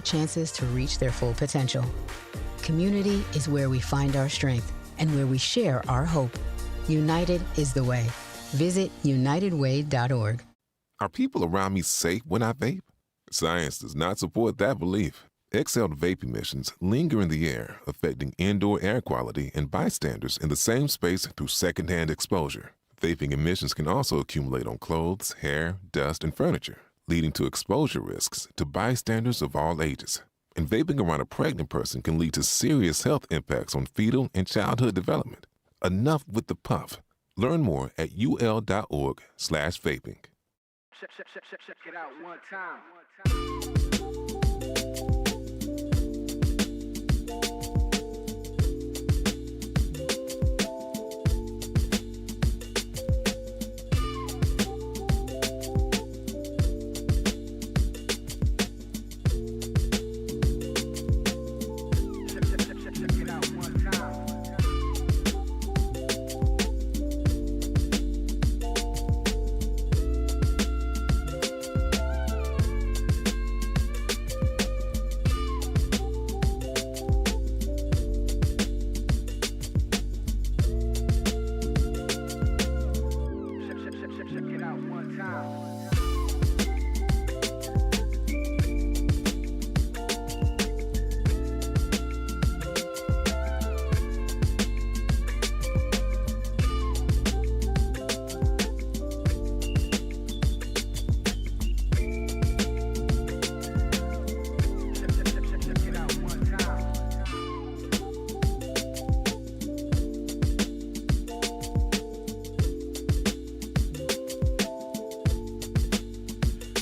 chances to reach their full potential. Community is where we find our strength and where we share our hope. United is the way. Visit unitedway.org. Are people around me safe when I vape? Science does not support that belief. Exhaled vape emissions linger in the air, affecting indoor air quality and bystanders in the same space through secondhand exposure. Vaping emissions can also accumulate on clothes, hair, dust, and furniture, leading to exposure risks to bystanders of all ages. And vaping around a pregnant person can lead to serious health impacts on fetal and childhood development. Enough with the puff. Learn more at ul.org/vaping. Check it out one time.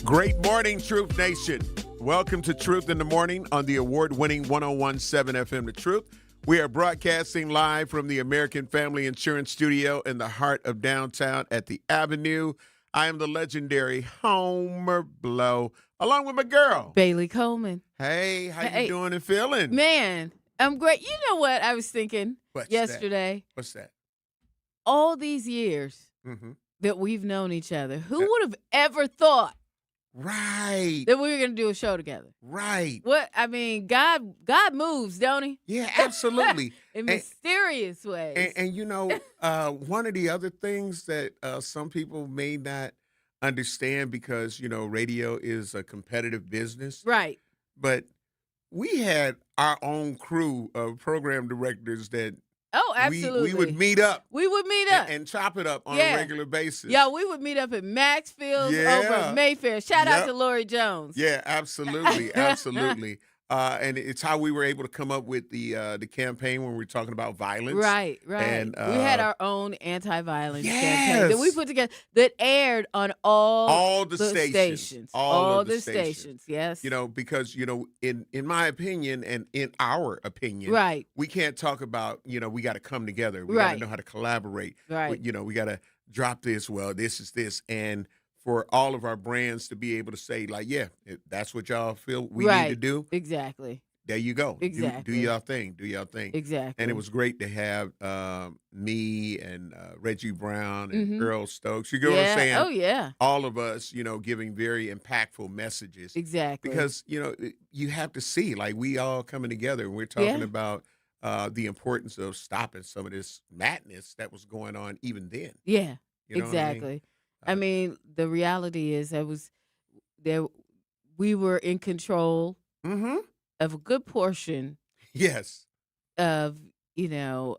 Great morning, Truth Nation. Welcome to Truth in the Morning on the award-winning 101.7 FM The Truth. We are broadcasting live from the American Family Insurance Studio in the heart of downtown at the Avenue. I am the legendary Homer Blow, along with my girl, Bailey Coleman. Hey, how you doing and feeling? Man, I'm great. You know what I was thinking yesterday? What's that? All these years that we've known each other, who would have ever thought that we were going to do a show together? Right. What? I mean, God moves, don't he? Yeah, absolutely. In mysterious ways. And you know, one of the other things that some people may not understand, because, you know, radio is a competitive business. Right. But we had our own crew of program directors that absolutely. we would meet up. We would meet up. And chop it up on a regular basis. Yeah, we would meet up at Maxfield's over at Mayfair. Shout out to Lori Jones. Yeah, absolutely. Absolutely. And it's how we were able to come up with the campaign when we were talking about violence. Right. And we had our own anti-violence campaign that we put together that aired on all the stations. All the stations, yes. You know, because, you know, in my opinion and in our opinion, we can't talk about, you know, we got to come together. We got to know how to collaborate. Right. You know, we got to drop this. Well, this is this. And for all of our brands to be able to say, like, yeah, if that's what y'all feel we need to do. Exactly. There you go. Exactly. Do your thing. Do your thing. Exactly. And it was great to have me and Reggie Brown and Earl Stokes. You get what I'm saying? Oh, yeah. All of us, you know, giving very impactful messages. Exactly. Because, you know, you have to see, like, we all coming together and we're talking about the importance of stopping some of this madness that was going on even then. Yeah, you know exactly. I mean, the reality is we were in control of a good portion of, you know,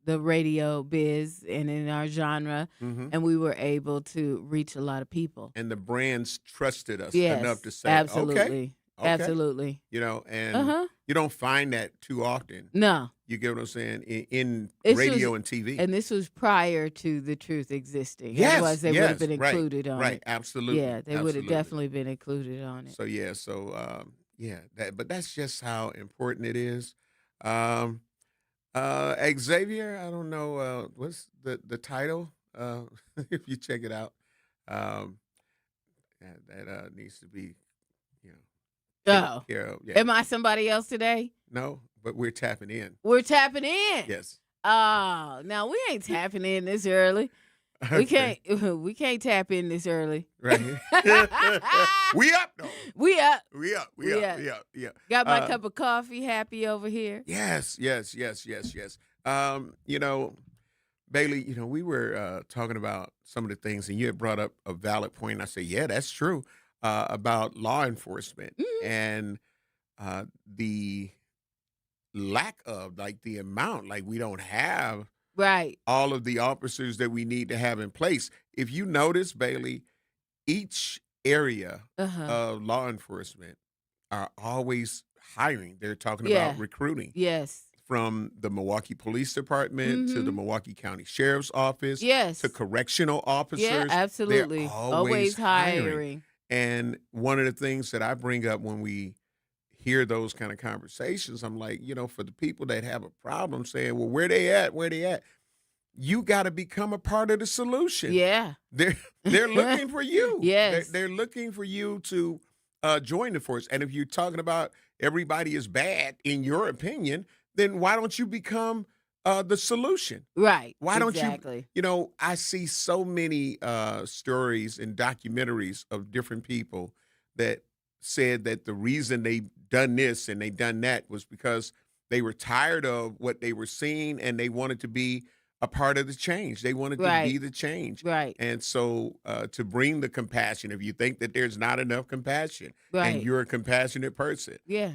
the radio biz and in our genre, and we were able to reach a lot of people. And the brands trusted us enough to say, absolutely. Okay. Absolutely. You know, and you don't find that too often. No. You get what I'm saying? In radio and TV. And this was prior to The Truth existing. Yes. Otherwise, they would have been included on it. Right, absolutely. Yeah, they would have definitely been included on it. So, but that's just how important it is. Xavier, I don't know, what's the title? If you check it out, that needs to be, you know. Care of. Yeah. Am I somebody else today? No, but we're tapping in. We're tapping in. Yes. Oh, now we ain't tapping in this early. Okay. We can't tap in this early. Right. We up though. We up. We up. Yeah. Got my cup of coffee. Happy over here. Yes. Bailey, we were talking about some of the things, and you had brought up a valid point. I said, yeah, that's true, about law enforcement and the lack of, like, the amount, like, we don't have all of the officers that we need to have in place. If you notice, Bailey, each area of law enforcement are always hiring. They're talking about recruiting. Yes. From the Milwaukee Police Department to the Milwaukee County Sheriff's Office to correctional officers. Yeah, absolutely. They're always hiring. And one of the things that I bring up when we hear those kind of conversations, I'm like, for the people that have a problem saying, well, where they at? You got to become a part of the solution. Yeah. They're looking for you. Yes. They're looking for you to join the force. And if you're talking about everybody is bad, in your opinion, then why don't you become the solution? Right. Why don't you? I see so many stories and documentaries of different people that said that the reason they done this and they done that was because they were tired of what they were seeing and they wanted to be a part of the change. They wanted to be the change. Right. And so to bring the compassion, if you think that there's not enough compassion and you're a compassionate person. Yeah.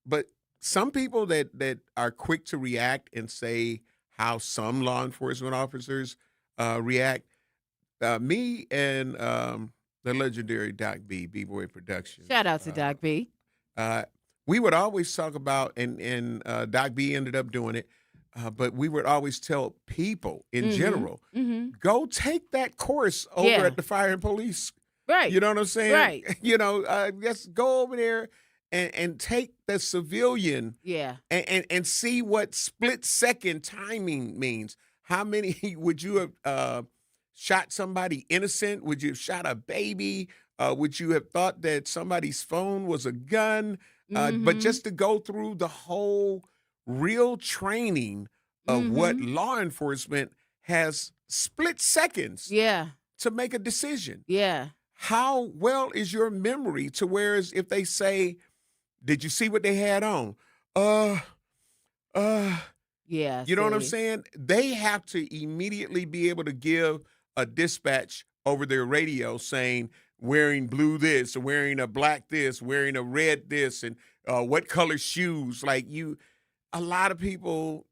But some people that are quick to react and say how some law enforcement officers react, me and the legendary Doc B, B-Boy Productions. Shout out to Doc B. We would always talk about, and Doc B ended up doing it, but we would always tell people in general, go take that course over at the Fire and Police. Right. You know what I'm saying? Right. Just go over there and take the civilian and see what split-second timing means. How many would you have shot somebody innocent? Would you have shot a baby? Would you have thought that somebody's phone was a gun? But just to go through the whole real training of what law enforcement has split seconds to make a decision. Yeah. How well is your memory to whereas if they say, did you see what they had on? Yeah. You know what I'm saying? They have to immediately be able to give a dispatch over their radio saying wearing blue this, or wearing a black this, wearing a red this, and what color shoes. Like a lot of people,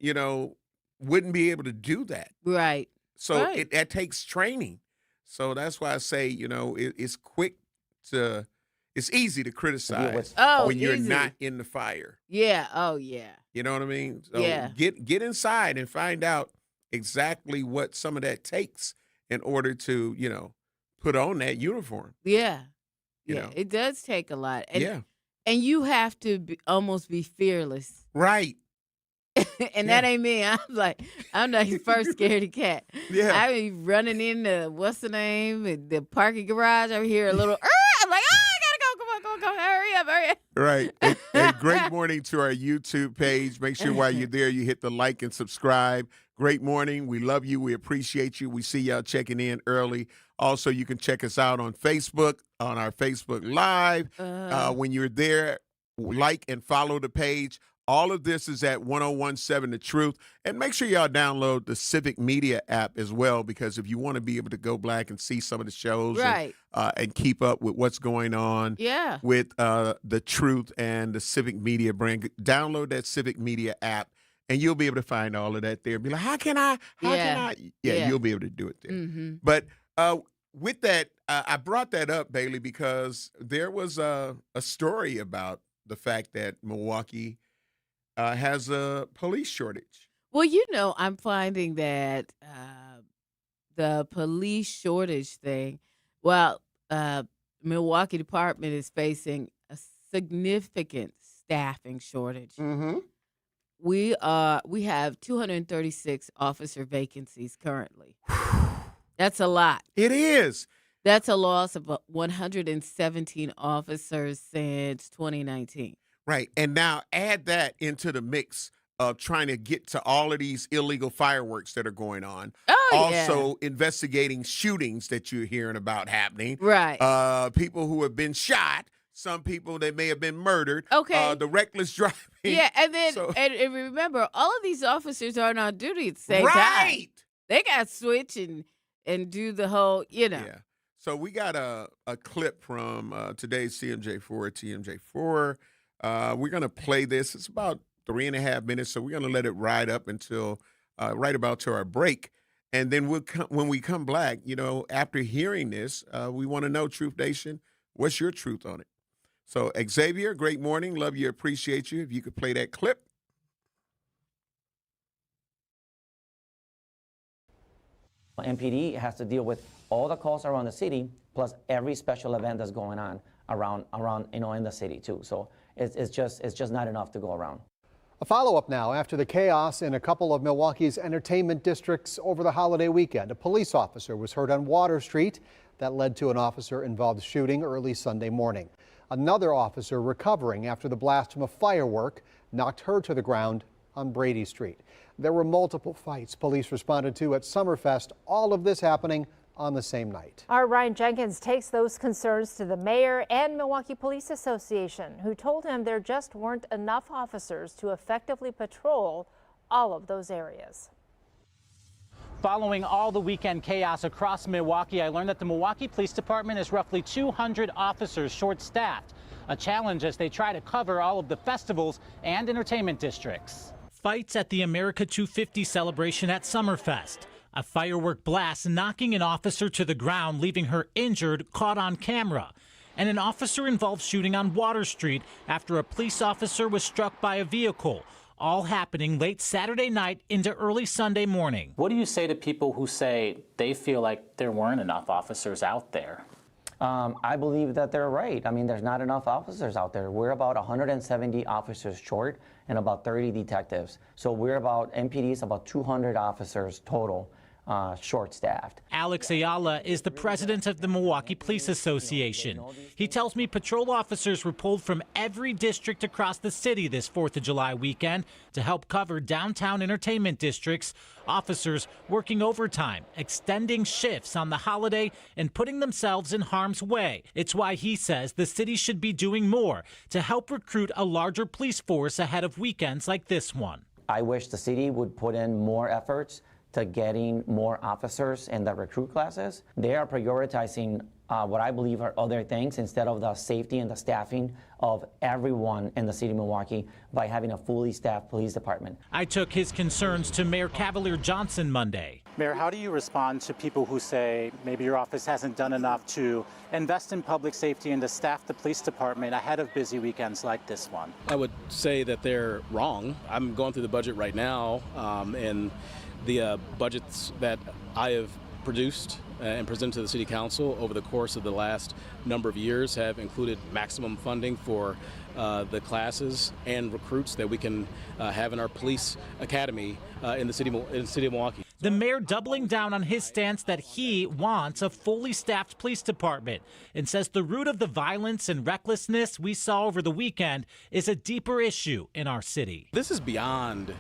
wouldn't be able to do that. Right. So that takes training. So that's why I say, it's easy to criticize when you're not in the fire. Yeah. Oh, yeah. You know what I mean? So get inside and find out exactly what some of that takes in order to, put on that uniform. Yeah. You know? It does take a lot. And, and you have to almost be fearless. Right. And that ain't me. I'm not his first scaredy cat. Yeah. I be running in what's the name? The parking garage. I hear a little, I'm like, I gotta go. Come on, hurry up. Right. And great morning to our YouTube page. Make sure while you're there, you hit the like and subscribe. Great morning. We love you. We appreciate you. We see y'all checking in early. Also, you can check us out on Facebook, on our Facebook Live. When you're there, like and follow the page. All of this is at 1017 The Truth. And make sure y'all download the Civic Media app as well, because if you want to be able to go back and see some of the shows and keep up with what's going on with The Truth and the Civic Media brand, download that Civic Media app, and you'll be able to find all of that there. Be like, how can I? Yeah, you'll be able to do it there. But with that, I brought that up, Bailey, because there was a story about the fact that Milwaukee has a police shortage. Well, I'm finding that the police shortage thing, Milwaukee Department is facing a significant staffing shortage. We have 236 officer vacancies currently. That's a lot. It is. That's a loss of 117 officers since 2019. Right. And now add that into the mix of trying to get to all of these illegal fireworks that are going on. also investigating shootings that you're hearing about happening. Right. People who have been shot. Some people that may have been murdered. Okay. The reckless driving. Yeah, and then and remember, all of these officers aren't on duty at the same time. Right. They got to switch and do the whole, Yeah. So we got a clip from today's TMJ4. We're going to play this. It's about 3.5 minutes, so we're going to let it ride up until right about to our break. And then when we come back, after hearing this, we want to know, Truth Nation, what's your truth on it? So, Xavier, great morning. Love you, appreciate you. If you could play that clip. MPD has to deal with all the calls around the city, plus every special event that's going on around in the city too. So it's just not enough to go around. A follow-up now after the chaos in a couple of Milwaukee's entertainment districts over the holiday weekend. A police officer was hurt on Water Street. That led to an officer-involved shooting early Sunday morning. Another officer recovering after the blast from a firework knocked her to the ground on Brady Street. There were multiple fights police responded to at Summerfest, all of this happening on the same night. Our Ryan Jenkins takes those concerns to the mayor and Milwaukee Police Association, who told him there just weren't enough officers to effectively patrol all of those areas. Following all the weekend chaos across Milwaukee, I learned that the Milwaukee Police Department is roughly 200 officers short-staffed, a challenge as they try to cover all of the festivals and entertainment districts. Fights at the America 250 celebration at Summerfest. A firework blast knocking an officer to the ground, leaving her injured, caught on camera. And an officer-involved shooting on Water Street after a police officer was struck by a vehicle. All happening late Saturday night into early Sunday morning. What do you say to people who say they feel like there weren't enough officers out there? I believe that they're right. I mean, there's not enough officers out there. We're about 170 officers short and about 30 detectives. So MPD is about 200 officers total. Short-staffed. Alex Ayala is the president of the Milwaukee Police Association. He tells me patrol officers were pulled from every district across the city this 4th of July weekend to help cover downtown entertainment districts. Officers working overtime, extending shifts on the holiday, and putting themselves in harm's way. It's why he says the city should be doing more to help recruit a larger police force ahead of weekends like this one. I wish the city would put in more efforts to getting more officers in the recruit classes. They are prioritizing what I believe are other things instead of the safety and the staffing of everyone in the city of Milwaukee by having a fully staffed police department. I took his concerns to Mayor Cavalier Johnson Monday. Mayor, how do you respond to people who say maybe your office hasn't done enough to invest in public safety and to staff the police department ahead of busy weekends like this one? I would say that they're wrong. I'm going through the budget right now, and the budgets that I have produced and presented to the City Council over the course of the last number of years have included maximum funding for the classes and recruits that we can have in our police academy in the city of Milwaukee. The mayor doubling down on his stance that he wants a fully staffed police department and says the root of the violence and recklessness we saw over the weekend is a deeper issue in our city. This is beyond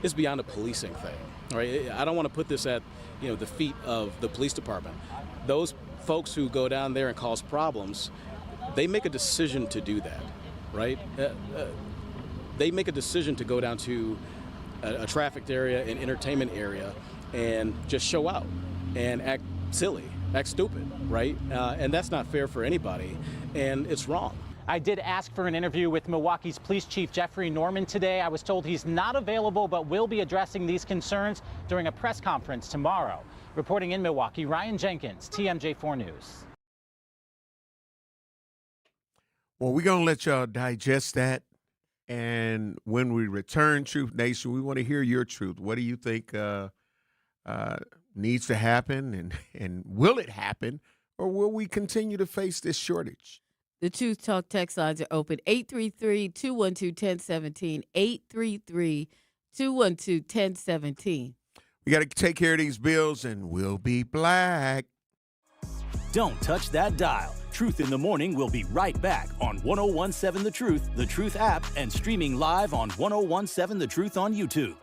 a policing thing. Right? I don't want to put this at the feet of the police department. Those folks who go down there and cause problems, they make a decision to do that, right? They make a decision to go down to a trafficked area, an entertainment area, and just show out and act silly, act stupid, right? And that's not fair for anybody, and it's wrong. I did ask for an interview with Milwaukee's Police Chief Jeffrey Norman today. I was told he's not available, but will be addressing these concerns during a press conference tomorrow. Reporting in Milwaukee, Ryan Jenkins, TMJ4 News. Well, we're going to let y'all digest that. And when we return, Truth Nation, we want to hear your truth. What do you think needs to happen, and will it happen, or will we continue to face this shortage? The Truth Talk text lines are open, 833-212-1017, 833-212-1017. We got to take care of these bills, and we'll be black. Don't touch that dial. Truth in the Morning will be right back on 1017 The Truth app, and streaming live on 1017 The Truth on YouTube.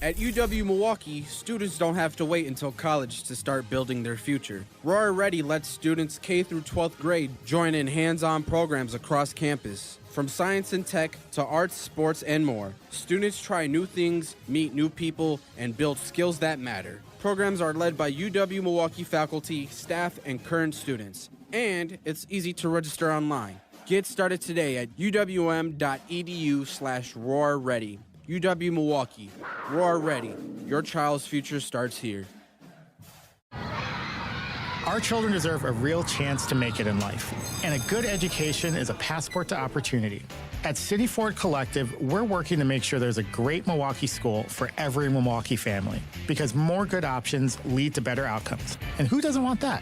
At UW-Milwaukee, students don't have to wait until college to start building their future. Roar Ready lets students K through 12th grade join in hands-on programs across campus. From science and tech to arts, sports, and more, students try new things, meet new people, and build skills that matter. Programs are led by UW-Milwaukee faculty, staff, and current students. And it's easy to register online. Get started today at uwm.edu/roarready. UW-Milwaukee. Roar Ready. Your child's future starts here. Our children deserve a real chance to make it in life, and a good education is a passport to opportunity. At City Ford Collective, we're working to make sure there's a great Milwaukee school for every Milwaukee family, because more good options lead to better outcomes. And who doesn't want that?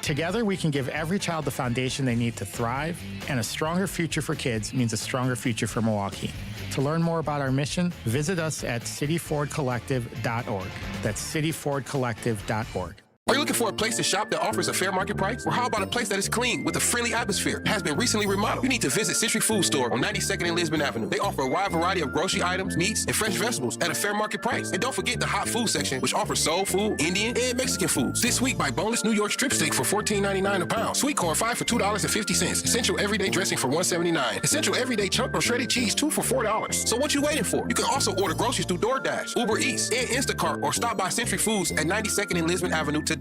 Together, we can give every child the foundation they need to thrive, and a stronger future for kids means a stronger future for Milwaukee. To learn more about our mission, visit us at cityfordcollective.org. That's cityfordcollective.org. Are you looking for a place to shop that offers a fair market price? Or how about a place that is clean with a friendly atmosphere, has been recently remodeled? You need to visit Century Food Store on 92nd and Lisbon Avenue. They offer a wide variety of grocery items, meats, and fresh vegetables at a fair market price. And don't forget the hot food section, which offers soul food, Indian, and Mexican foods. This week, buy boneless New York strip steak for $14.99 a pound. Sweet corn 5 for $2.50. Essential everyday dressing for $1.79. Essential everyday chunk or shredded cheese 2 for $4. So what you waiting for? You can also order groceries through DoorDash, Uber Eats, and Instacart, or stop by Century Foods at 92nd and Lisbon Avenue today.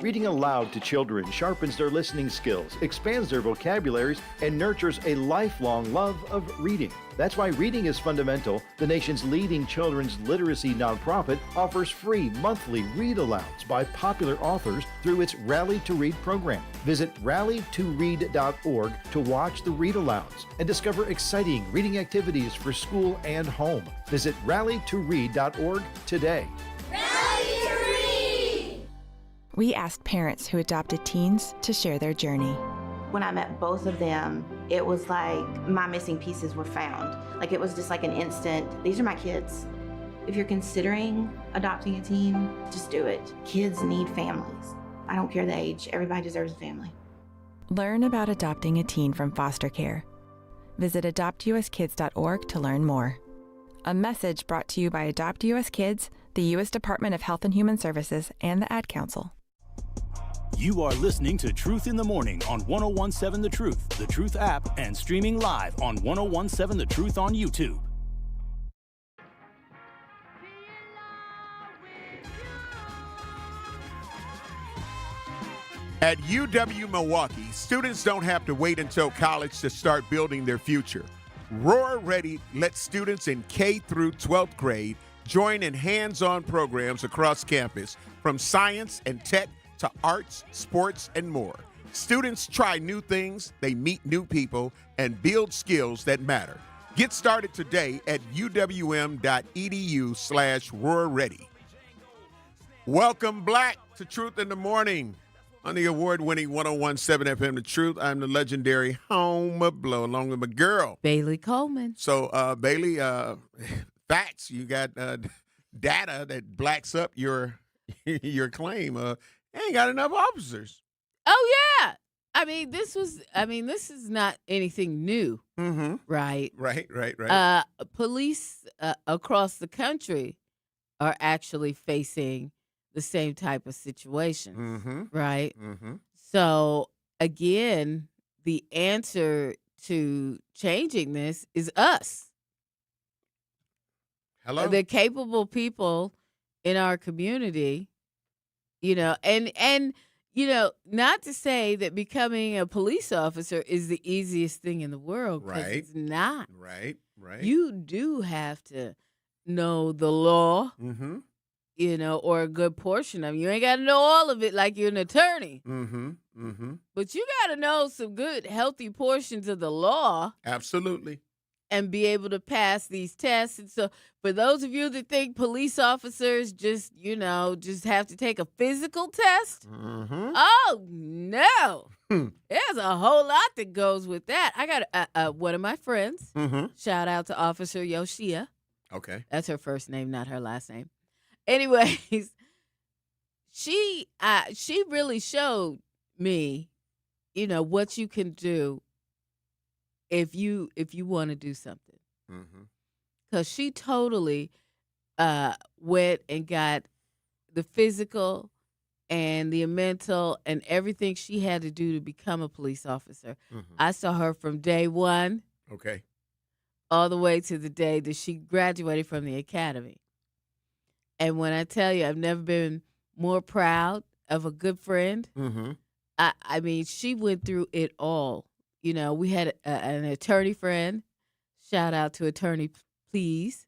Reading aloud to children sharpens their listening skills, expands their vocabularies, and nurtures a lifelong love of reading. That's why Reading is Fundamental, the nation's leading children's literacy nonprofit, offers free monthly read-alouds by popular authors through its Rally to Read program. Visit rallytoread.org to watch the read-alouds and discover exciting reading activities for school and home. Visit rallytoread.org today. We asked parents who adopted teens to share their journey. When I met both of them, it was like my missing pieces were found. Like it was just like an instant, these are my kids. If you're considering adopting a teen, just do it. Kids need families. I don't care the age, everybody deserves a family. Learn about adopting a teen from foster care. Visit adoptuskids.org to learn more. A message brought to you by Adopt US Kids, the U.S. Department of Health and Human Services, and the Ad Council. You are listening to Truth in the Morning on 1017 The Truth app, and streaming live on 1017 The Truth on YouTube. At UW-Milwaukee, students don't have to wait until college to start building their future. Roar Ready lets students in K through 12th grade join in hands-on programs across campus, from science and tech to arts, sports, and more. Students try new things, they meet new people, and build skills that matter. Get started today at uwm.edu/roarready. Welcome back to Truth in the Morning on the award-winning 1017 FM The Truth. I'm the legendary Home Blow, along with my girl, Bailey Coleman. So, Bailey, facts, you got data that backs up your claim. Ain't got enough officers. Oh yeah, this is not anything new. Mm-hmm. Right. Police across the country are actually facing the same type of situation. Mm-hmm. Right. Mm-hmm. So again, the answer to changing this is us. Hello. The capable people in our community, and not to say that becoming a police officer is the easiest thing in the world, because it's not. Right. You do have to know the law, Mm-hmm. Or a good portion of it. You ain't got to know all of it like you're an attorney. Mm-hmm. Mm-hmm. But you got to know some good, healthy portions of the law. Absolutely. And be able to pass these tests. And so for those of you that think police officers just have to take a physical test, mm-hmm. Oh, no. There's a whole lot that goes with that. I got one of my friends, Mm-hmm. shout out to Officer Yoshia. Okay. That's her first name, not her last name. Anyways, she really showed me, what you can do if you want to do something. Mm-hmm. Because she totally went and got the physical and the mental and everything she had to do to become a police officer. I saw her from day one. Okay. All the way to the day that she graduated from the academy. And when I tell you, I've never been more proud of a good friend. I mean, she went through it all. You know, we had an attorney friend, shout out to Attorney Please,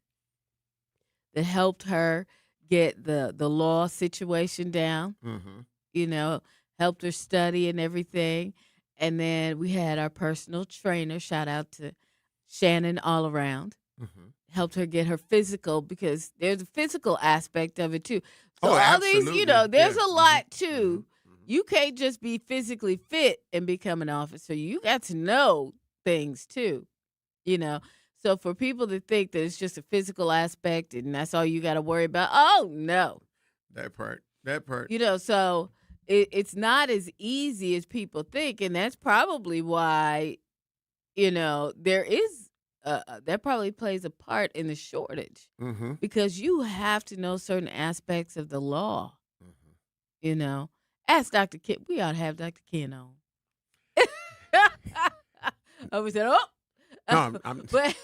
that helped her get the law situation down, you know, helped her study and everything. And then we had our personal trainer, shout out to Shannon all around, helped her get her physical because there's a physical aspect of it too. So all these, you know, there's a lot too. You can't just be physically fit and become an officer. You got to know things too, you know. So for people to think that it's just a physical aspect and that's all you got to worry about, oh no. That part. You know, so it's not as easy as people think, and that's probably why, you know, there is that probably plays a part in the shortage because you have to know certain aspects of the law. You know, ask Dr. Ken. We ought to have Dr. Ken on. I was saying, but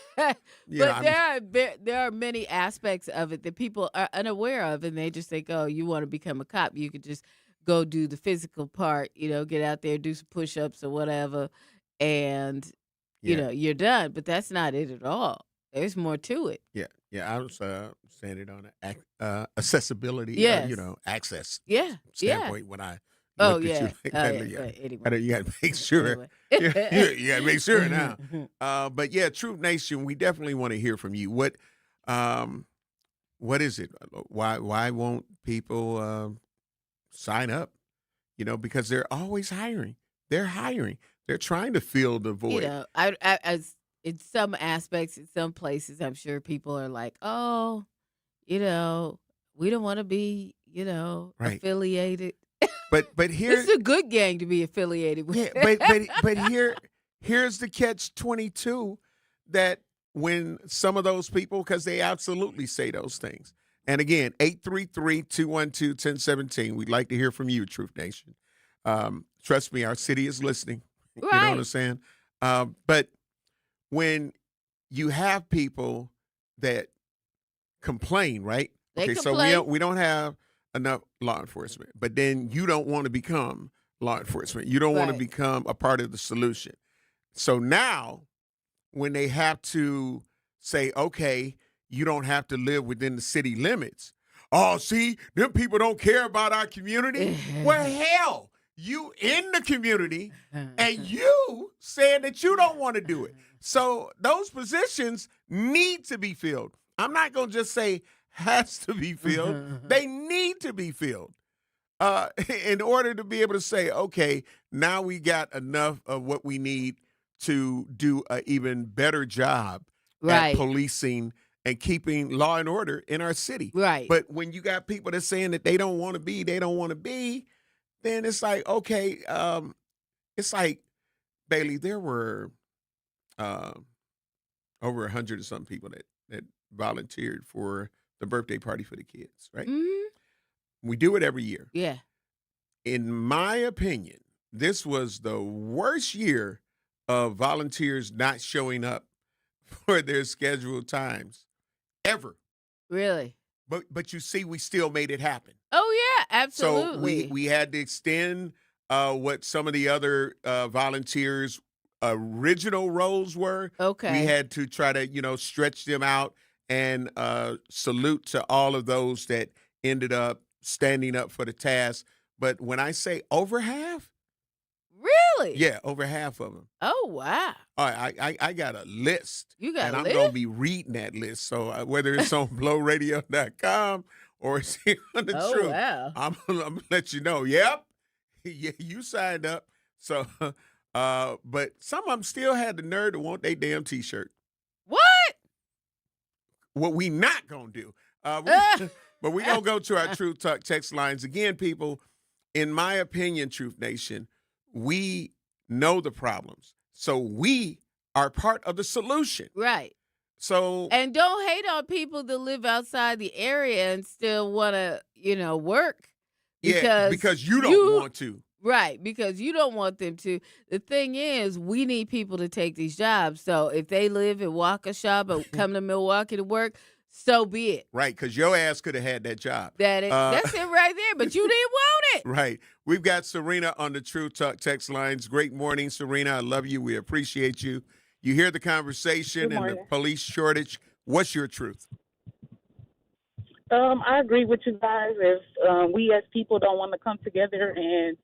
there are many aspects of it that people are unaware of, and they just think, oh, you want to become a cop, you could just go do the physical part, you know, get out there, do some push-ups or whatever, and you know, you're done. But that's not it at all. There's more to it. Yeah. I was saying it on accessibility, you know, access standpoint when I looked at you like that. Anyway. You got to make sure. You got to make sure now. But yeah, Truth Nation, we definitely want to hear from you. What is it? Why won't people sign up? You know, because they're always hiring. They're hiring. They're trying to fill the void. You know, as in some aspects, in some places, I'm sure people are like, oh, you know, we don't want to be, you know, affiliated. But here, it's a good gang to be affiliated with. Yeah, but here's the catch-22 that when some of those people, because they absolutely say those things. And again, 833-212-1017. We'd like to hear from you, Truth Nation. Trust me, our city is listening. You know what I'm saying? But when you have people that complain, right? They complain. So we don't have enough law enforcement, but then you don't want to become law enforcement. You don't want to become a part of the solution. So now when they have to say, okay, you don't have to live within the city limits. Oh, see, them people don't care about our community. Well, hell, you in the community and you said that you don't want to do it. So those positions need to be filled. I'm not going to just say has to be filled. They need to be filled in order to be able to say, okay, now we got enough of what we need to do an even better job at policing and keeping law and order in our city. Right. But when you got people that's saying that they don't want to be, then it's like, okay, it's like, Bailey, there were over 100 or something people that volunteered for the birthday party for the kids, right? We do it every year. Yeah. In my opinion, this was the worst year of volunteers not showing up for their scheduled times ever. Really? But you see, we still made it happen. Oh, yeah, absolutely. So we had to extend what some of the other volunteers' original roles were. Okay. We had to try to, stretch them out and salute to all of those that ended up standing up for the task. But when I say over half. Really? Yeah, over half of them. Oh, wow. I got a list. You got and a I'm list? going to be reading that list. So whether it's on blowradio.com or it's here on the Truth, wow. I'm going to let you know. Yep. Yeah, you signed up. So, but some of them still had the nerve to want their damn T-shirt. What? What we not going to do. But we're going to go to our Truth Talk text lines. Again, people, in my opinion, Truth Nation, we know the problems. So we are part of the solution. Right. So and don't hate on people that live outside the area and still want to, work. Because you don't want to. Right, because you don't want them to. The thing is, we need people to take these jobs. So if they live in Waukesha but come to Milwaukee to work, so be it. Right, because your ass could have had that job. That's it right there, but you didn't want it. Right. We've got Serena on the Truth Talk text lines. Great morning, Serena. I love you. We appreciate you. You hear the conversation and the police shortage. What's your truth? I agree with you guys. If we as people don't want to come together and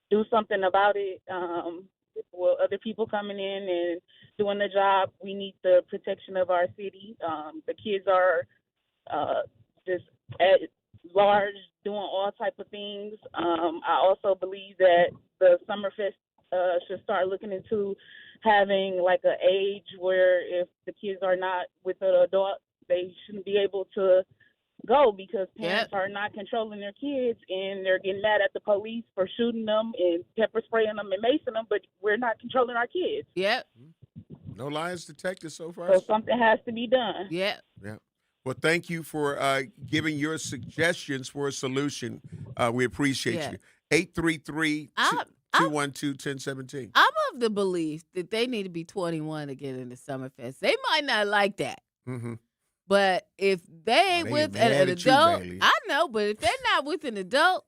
do something about it, well, other people coming in and doing the job, we need the protection of our city. The kids are just at large doing all type of things. I also believe that the Summerfest should start looking into having like an age where if the kids are not with an adult, they shouldn't be able to go because parents are not controlling their kids and they're getting mad at the police for shooting them and pepper spraying them and macing them, but we're not controlling our kids. Yep. No lies detected so far. So something has to be done. Yeah. Yeah. Well, thank you for giving your suggestions for a solution. We appreciate you. 833-212-1017. I'm of the belief that they need to be 21 to get into Summerfest. They might not like that. Mm-hmm. But if they ain't with an adult, I know, but if they're not with an adult,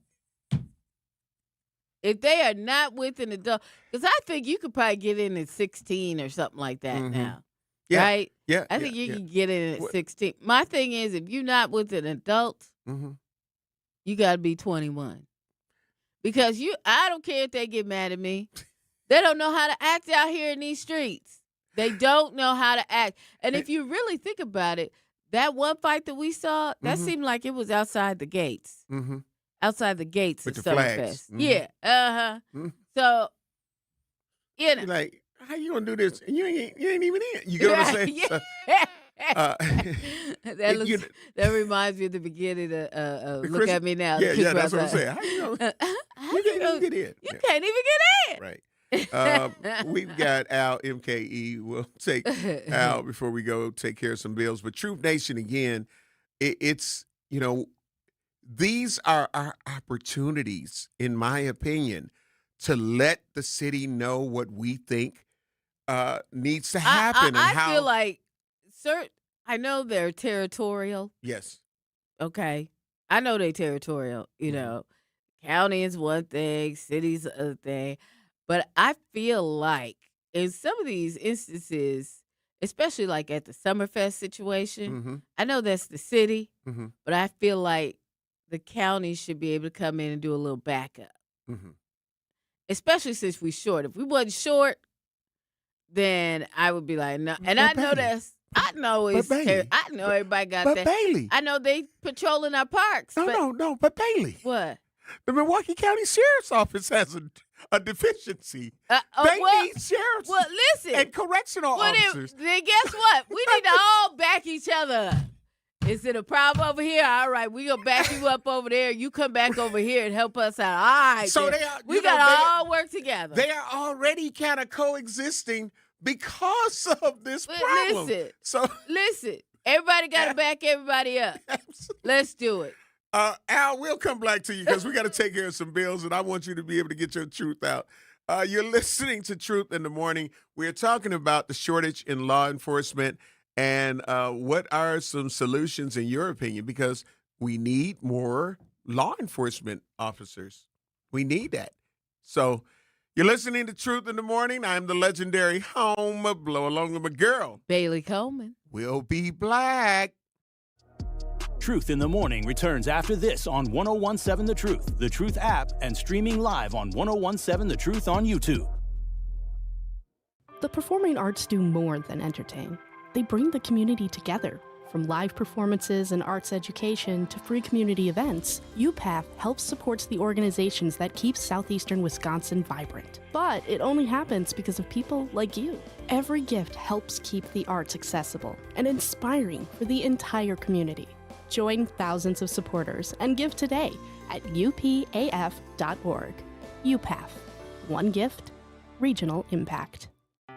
if they are not with an adult, because I think you could probably get in at 16 or something like that now. Yeah. Right? Yeah. I think you can get in at 16. My thing is, if you're not with an adult, you got to be 21. Because I don't care if they get mad at me. They don't know how to act out here in these streets. They don't know how to act. And if you really think about it, that one fight that we saw, that seemed like it was outside the gates. Mm-hmm. Outside the gates with of the Summerfest. flags. Yeah. So, like, how you gonna do this? And you ain't even in. You get what I'm saying? Yeah. That reminds me of the beginning of Look at Me Now. Yeah, that's what I'm saying. How you gonna, you can't even get in. You can't even get in. Right. We've got Al MKE. We'll take Al before we go take care of some bills. But Truth Nation, again, it's, these are our opportunities, in my opinion, to let the city know what we think needs to happen. I feel like, I know they're territorial. Yes. Okay. I know they're territorial. County is one thing, city's the other thing. But I feel like in some of these instances, especially like at the Summerfest situation, I know that's the city, but I feel like the county should be able to come in and do a little backup. Especially since we're short. If we wasn't short, then I would be like, no. And I know I know everybody got that. Bailey. I know they patrolling our parks. No, but Bailey. What? The Milwaukee County Sheriff's Office has a deficiency. They need sheriffs and correctional officers. Then guess what? We need to all back each other up. Is it a problem over here? All right, we gonna back you up over there. You come back over here and help us out. All right. So we gotta all work together. They are already kind of coexisting because of this problem. Listen, everybody gotta back everybody up. Let's do it. Al, we'll come back to you because we got to take care of some bills, and I want you to be able to get your truth out. You're listening to Truth in the Morning. We're talking about the shortage in law enforcement and what are some solutions in your opinion, because we need more law enforcement officers. We need that. So you're listening to Truth in the Morning. I'm the legendary home of Blow Along with my girl, Bailey Coleman. We'll be black. Truth in the Morning returns after this on 101.7 The Truth app, and streaming live on 101.7 The Truth on YouTube. The performing arts do more than entertain. They bring the community together. From live performances and arts education to free community events, UPATH helps support the organizations that keep southeastern Wisconsin vibrant. But it only happens because of people like you. Every gift helps keep the arts accessible and inspiring for the entire community. Join thousands of supporters and give today at upaf.org. UPATH. One gift, regional impact.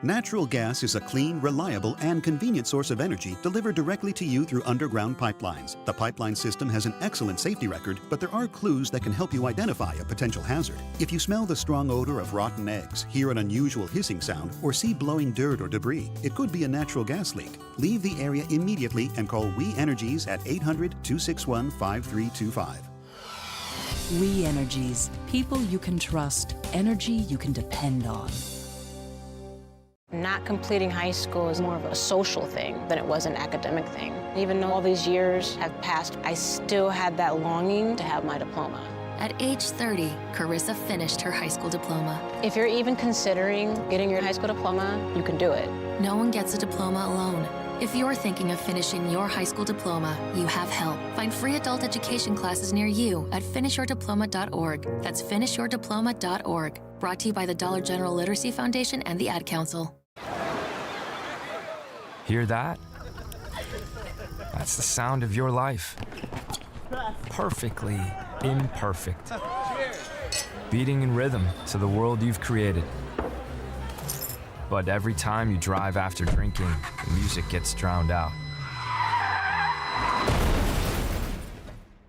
Natural gas is a clean, reliable, and convenient source of energy delivered directly to you through underground pipelines. The pipeline system has an excellent safety record, but there are clues that can help you identify a potential hazard. If you smell the strong odor of rotten eggs, hear an unusual hissing sound, or see blowing dirt or debris, it could be a natural gas leak. Leave the area immediately and call We Energies at 800-261-5325. We Energies. People you can trust. Energy you can depend on. Not completing high school is more of a social thing than it was an academic thing. Even though all these years have passed, I still had that longing to have my diploma. At age 30, Carissa finished her high school diploma. If you're even considering getting your high school diploma, you can do it. No one gets a diploma alone. If you're thinking of finishing your high school diploma, you have help. Find free adult education classes near you at finishyourdiploma.org. That's finishyourdiploma.org. Brought to you by the Dollar General Literacy Foundation and the Ad Council. Hear that? That's the sound of your life. Perfectly imperfect. Beating in rhythm to the world you've created. But every time you drive after drinking, the music gets drowned out.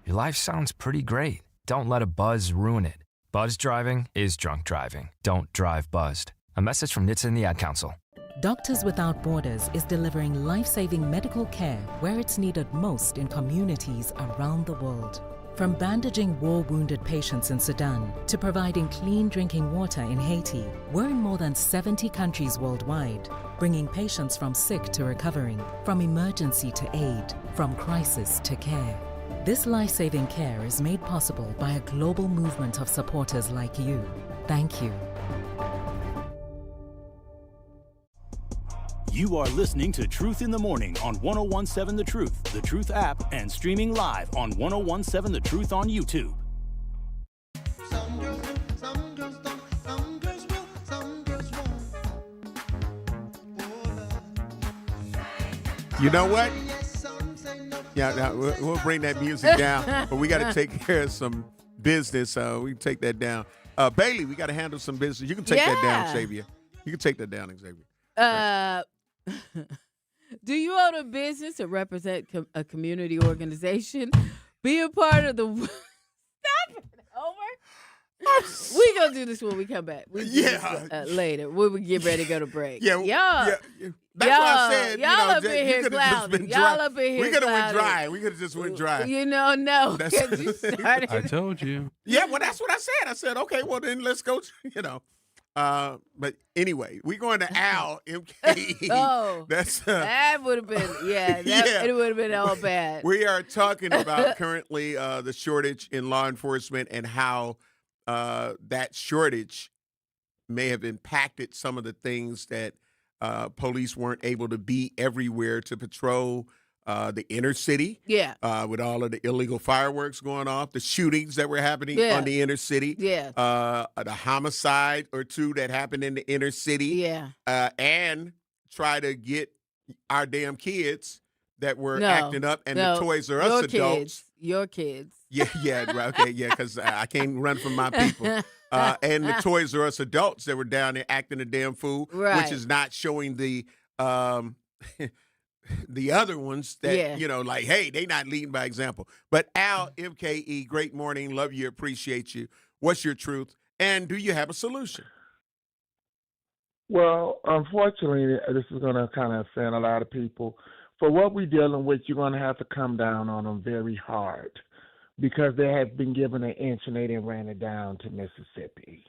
Your life sounds pretty great. Don't let a buzz ruin it. Buzz driving is drunk driving. Don't drive buzzed. A message from NHTSA and the Ad Council. Doctors Without Borders is delivering life-saving medical care where it's needed most in communities around the world. From bandaging war-wounded patients in Sudan to providing clean drinking water in Haiti, we're in more than 70 countries worldwide, bringing patients from sick to recovering, from emergency to aid, from crisis to care. This life-saving care is made possible by a global movement of supporters like you. Thank you. You are listening to Truth in the Morning on 1017 The Truth app, and streaming live on 1017 The Truth on YouTube. You know what? Yeah, we'll bring that music down, but we got to take care of some business. We can take that down. Bailey, we got to handle some business. You can take that down, Xavier. You can take that down, Xavier. Do you own a business or represent a community organization? Be a part of the... Stop it, Homer. We're going to do this when we come back. We do this, later. When we get ready to go to break. Y'all. That's what I said. Y'all up in here clouding. Y'all up in here We could have went dry. We could have just went dry. No. Because you started. I told you. Yeah, well, that's what I said. I said, okay, well, then let's go, but anyway, we're going to Al, MK. That would have been, it would have been all bad. We are talking about currently the shortage in law enforcement and how that shortage may have impacted some of the things that police weren't able to be everywhere to patrol the inner city. With all of the illegal fireworks going off, the shootings that were happening on the inner city. The homicide or two that happened in the inner city. And try to get our damn kids that were acting up and the Toys R Us adults. Your kids. Because I can't run from my people. And the Toys R Us adults that were down there acting a damn fool, which is not showing the other ones that, like, hey, they not leading by example. But Al, MKE, great morning. Love you, appreciate you. What's your truth? And do you have a solution? Well, unfortunately, this is going to kind of offend a lot of people. For what we're dealing with, you're going to have to come down on them very hard because they have been given an inch and they didn't ran it down to Mississippi.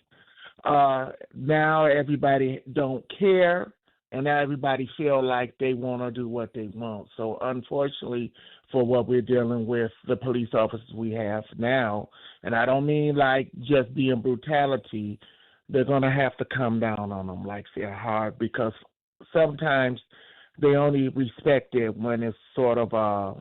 Now everybody don't care. And now everybody feel like they want to do what they want. So unfortunately, for what we're dealing with, the police officers we have now, and I don't mean like just being brutality, they're going to have to come down on them like they're hard because sometimes they only respect it when it's sort of a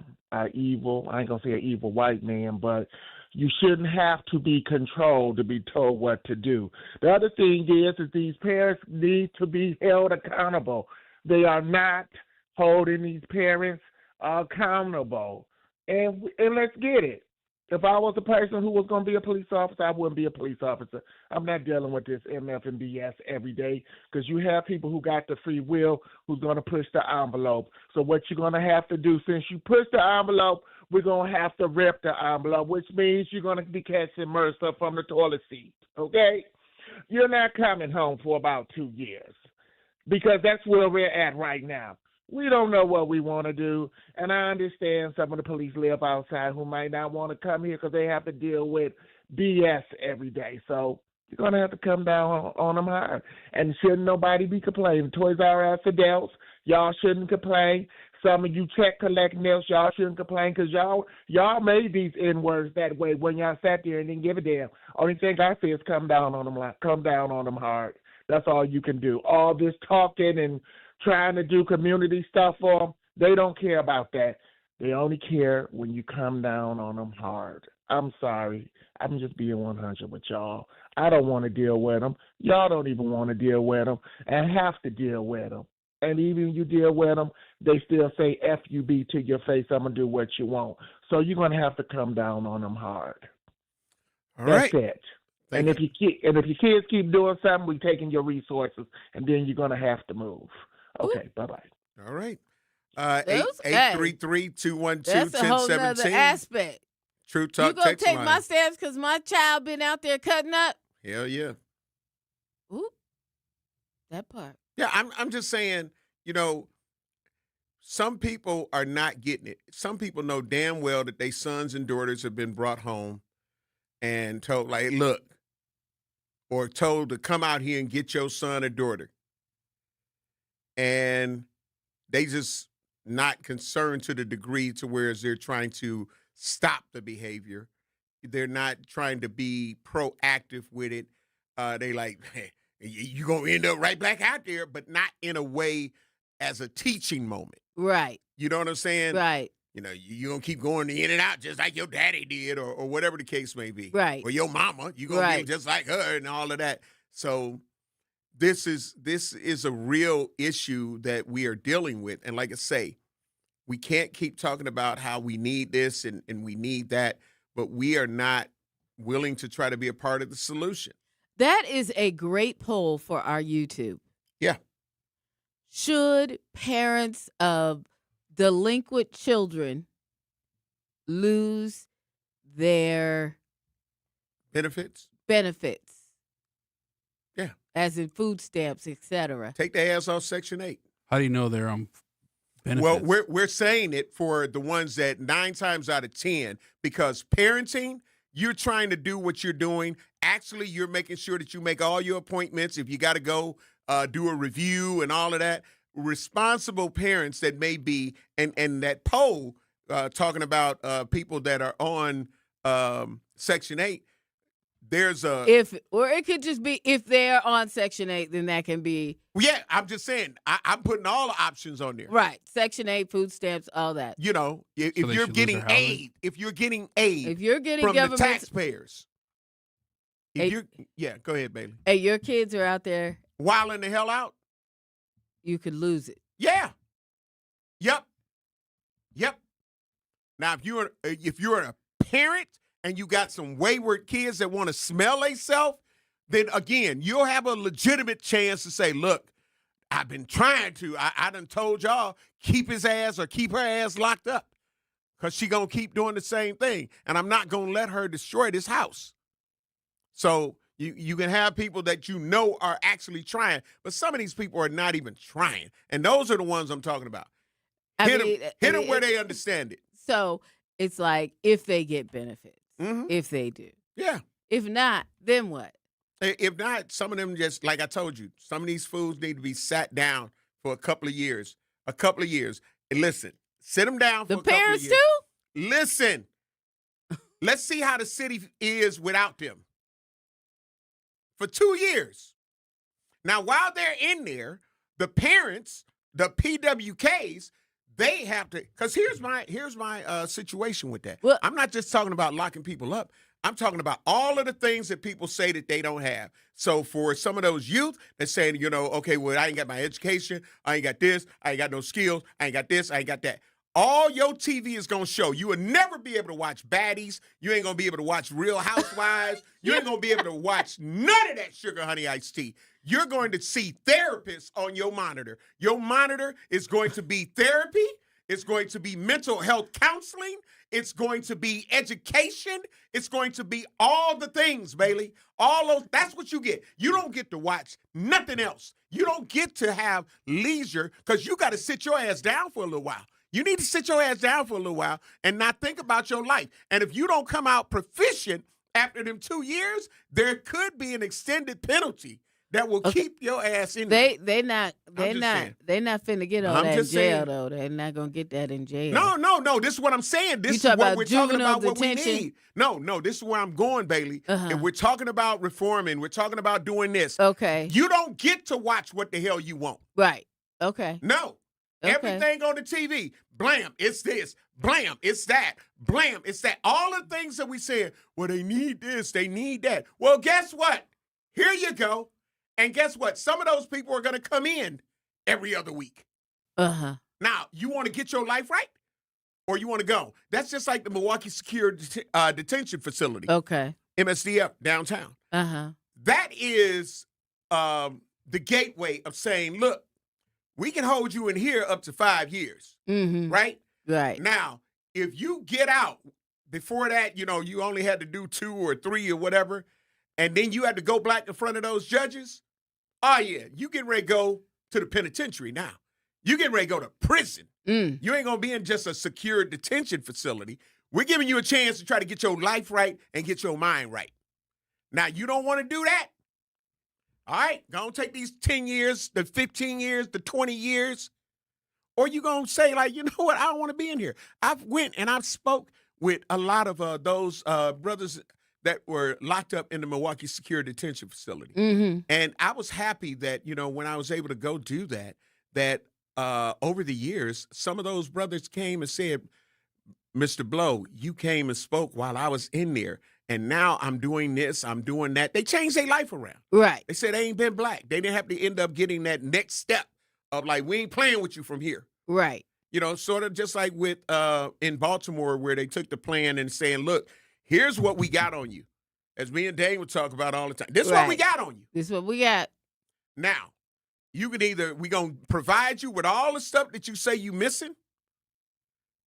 evil, I ain't going to say an evil white man, but you shouldn't have to be controlled to be told what to do. The other thing is these parents need to be held accountable. They are not holding these parents accountable. And let's get it. If I was a person who was going to be a police officer, I wouldn't be a police officer. I'm not dealing with this MF and BS every day because you have people who got the free will who's going to push the envelope. So what you're going to have to do, since you push the envelope, we're going to have to rip the envelope, which means you're going to be catching MRSA from the toilet seat, okay? You're not coming home for about 2 years because that's where we're at right now. We don't know what we want to do, and I understand some of the police live outside who might not want to come here because they have to deal with BS every day. So you're going to have to come down on them hard. And shouldn't nobody be complaining. Toys R Us adults, y'all shouldn't complain. Some of you check collecting else, y'all shouldn't complain because y'all made these N-words that way when y'all sat there and didn't give a damn. Only thing I say is come down on them hard. That's all you can do. All this talking and trying to do community stuff for them, they don't care about that. They only care when you come down on them hard. I'm sorry. I'm just being 100 with y'all. I don't want to deal with them. Y'all don't even want to deal with them and have to deal with them. And even you deal with them, they still say FUB to your face, I'm going to do what you want. So you're going to have to come down on them hard. That's it. And if your kids keep doing something, we're taking your resources, and then you're going to have to move. Okay, bye-bye. All right. 833-212-1017. That's a whole nother aspect. True Talk You gonna text take line. my stamps because my child been out there cutting up? Hell yeah. Ooh, that part. Yeah, I'm just saying, some people are not getting it. Some people know damn well that their sons and daughters have been brought home and told, like, look, or told to come out here and get your son or daughter. And they just not concerned to the degree to where they're trying to stop the behavior. They're not trying to be proactive with it. They like, hey, you're going to end up right back out there, but not in a way as a teaching moment. Right. You know what I'm saying? Right. You're going to keep going in and out just like your daddy did or whatever the case may be. Right. Or your mama. You're going to be just like her and all of that. So this is a real issue that we are dealing with. And like I say, we can't keep talking about how we need this and we need that, but we are not willing to try to be a part of the solution. That is a great poll for our YouTube. Yeah. Should parents of delinquent children lose their benefits? Yeah. As in food stamps, etc. Take their ass off Section 8. How do you know they're benefits? Well, we're saying it for the ones that 9 times out of 10, because parenting, you're trying to do what you're doing. Actually, you're making sure that you make all your appointments. If you got to go do a review and all of that, responsible parents that may be, and that poll talking about people that are on Section 8, there's a or it could just be if they're on Section 8, then that can be. Yeah, I'm just saying I'm putting all the options on there. Right, Section 8, food stamps, all that. If you're getting aid, if you're getting from government, the taxpayers. Go ahead, Bailey. Hey, your kids are out there wilding the hell out. You could lose it. Yeah. Yep. Now, if you're a parent and you got some wayward kids that want to smell themselves, then again, you'll have a legitimate chance to say, look, I've been trying to. I done told y'all, keep his ass or keep her ass locked up because she going to keep doing the same thing. And I'm not going to let her destroy this house. So you can have people that are actually trying, but some of these people are not even trying. And those are the ones I'm talking about. Hit them where they understand it. So it's like if they get benefits, if they do. Yeah. If not, then what? If not, some of them just, like I told you, some of these foods need to be sat down for a couple of years. And listen, sit them down for a couple of years. The parents too? Listen, let's see how the city is without them. For 2 years. Now, while they're in there, the parents, the PWKs, they have to, because here's my situation with that. Well, I'm not just talking about locking people up. I'm talking about all of the things that people say that they don't have. So for some of those youth that's saying, okay, well, I ain't got my education, I ain't got this, I ain't got no skills, I ain't got this, I ain't got that. all your TV is going to show. You will never be able to watch Baddies. You ain't going to be able to watch Real Housewives. You ain't going to be able to watch none of that sugar honey iced tea. You're going to see therapists on your monitor. Your monitor is going to be therapy. It's going to be mental health counseling. It's going to be education. It's going to be all the things, Bailey. All those, that's what you get. You don't get to watch nothing else. You don't get to have leisure because you got to sit your ass down for a little while. You need to sit your ass down for a little while and not think about your life. And if you don't come out proficient after them 2 years, there could be an extended penalty that will keep your ass in there. They not finna get all that in jail though. They're not gonna get that in jail. No. This is what I'm saying. This is what we're talking about. What we need. No. This is where I'm going, Bailey. If we're talking about reforming, we're talking about doing this. Okay. You don't get to watch what the hell you want. Right. Okay. No. Okay. Everything on the TV, blam, it's this. Blam, it's that. Blam, it's that. All the things that we said, well, they need this, they need that. Well, guess what? Here you go. And guess what? Some of those people are going to come in every other week. Now, you want to get your life right or you want to go? That's just like the Milwaukee Secure Detention Facility. Okay. MSDF downtown. That is the gateway of saying, look, we can hold you in here up to 5 years. Right? Right. Now, if you get out, before that, you only had to do 2 or 3 or whatever, and then you had to go back in front of those judges, oh, yeah, you getting ready to go to the penitentiary now. You getting ready to go to prison. You ain't going to be in just a secure detention facility. We're giving you a chance to try to get your life right and get your mind right. Now, you don't want to do that? All right, going to take these 10 years, the 15 years, the 20 years, or you going to say, like, you know what, I don't want to be in here. I've went and I've spoke with a lot of those brothers that were locked up in the Milwaukee Secure Detention Facility. And I was happy that, when I was able to go do that over the years, some of those brothers came and said, Mr. Blow, you came and spoke while I was in there. And now I'm doing this, I'm doing that. They changed their life around. Right. They said they ain't been black. They didn't have to end up getting that next step of like, we ain't playing with you from here. Right. Sort of just like with in Baltimore where they took the plan and saying, look, here's what we got on you. As me and Dane would talk about all the time. This is what we got on you. This is what we got. Now, you can we're going to provide you with all the stuff that you say you missing,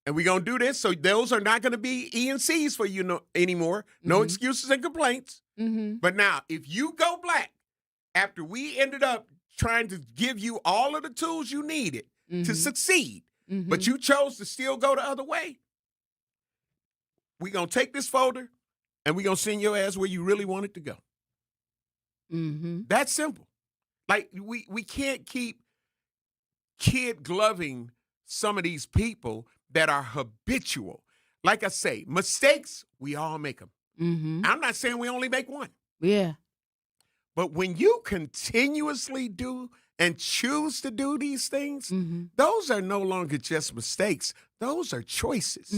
and we're going to do this, so those are not going to be E&Cs for you anymore. No excuses and complaints. But now, if you go black, after we ended up trying to give you all of the tools you needed to succeed, but you chose to still go the other way, we're going to take this folder, and we're going to send your ass where you really want it to go. That's simple. Like, we can't keep kid gloving some of these people that are habitual. Like I say, mistakes, we all make them. I'm not saying we only make one. Yeah. But when you continuously do and choose to do these things, those are no longer just mistakes. Those are choices.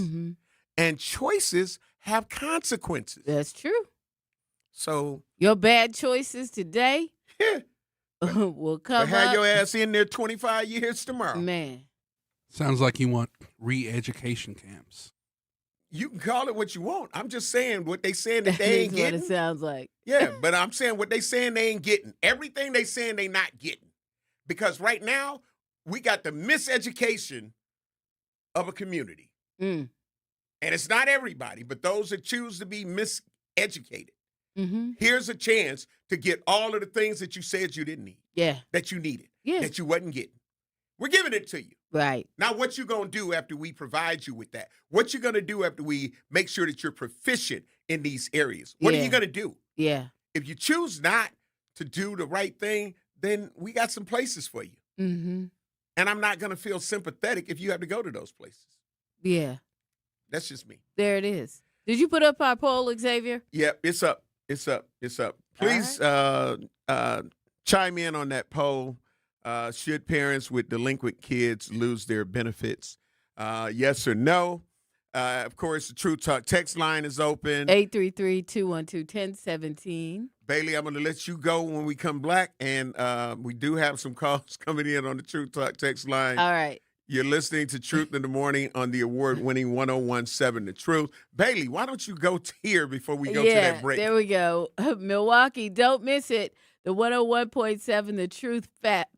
And choices have consequences. That's true. So your bad choices today will come have your ass in there 25 years tomorrow. Man. Sounds like you want re-education camps. You can call it what you want. I'm just saying what they saying that they ain't getting. What it sounds like. Yeah, but I'm saying what they saying they ain't getting. Everything they saying they not getting. Because right now, we got the miseducation of a community. And it's not everybody, but those that choose to be miseducated. Here's a chance to get all of the things that you said you didn't need. Yeah. That you needed. Yeah. That you wasn't getting. We're giving it to you. Right. Now, what you going to do after we provide you with that? What you going to do after we make sure that you're proficient in these areas? What are you going to do? Yeah. If you choose not to do the right thing, then we got some places for you. And I'm not going to feel sympathetic if you have to go to those places. Yeah. That's just me. There it is. Did you put up our poll, Xavier? Yep, it's up. It's up. It's up. Please chime in on that poll. Should parents with delinquent kids lose their benefits? Yes or no? Of course, the True Talk text line is open. 833-212-1017. Bailey, I'm going to let you go when we come back, and we do have some calls coming in on the True Talk text line. All right. You're listening to Truth in the Morning on the award-winning 101.7 The Truth. Bailey, why don't you go here before we go to that break? There we go. Milwaukee, don't miss it. The 101.7 The Truth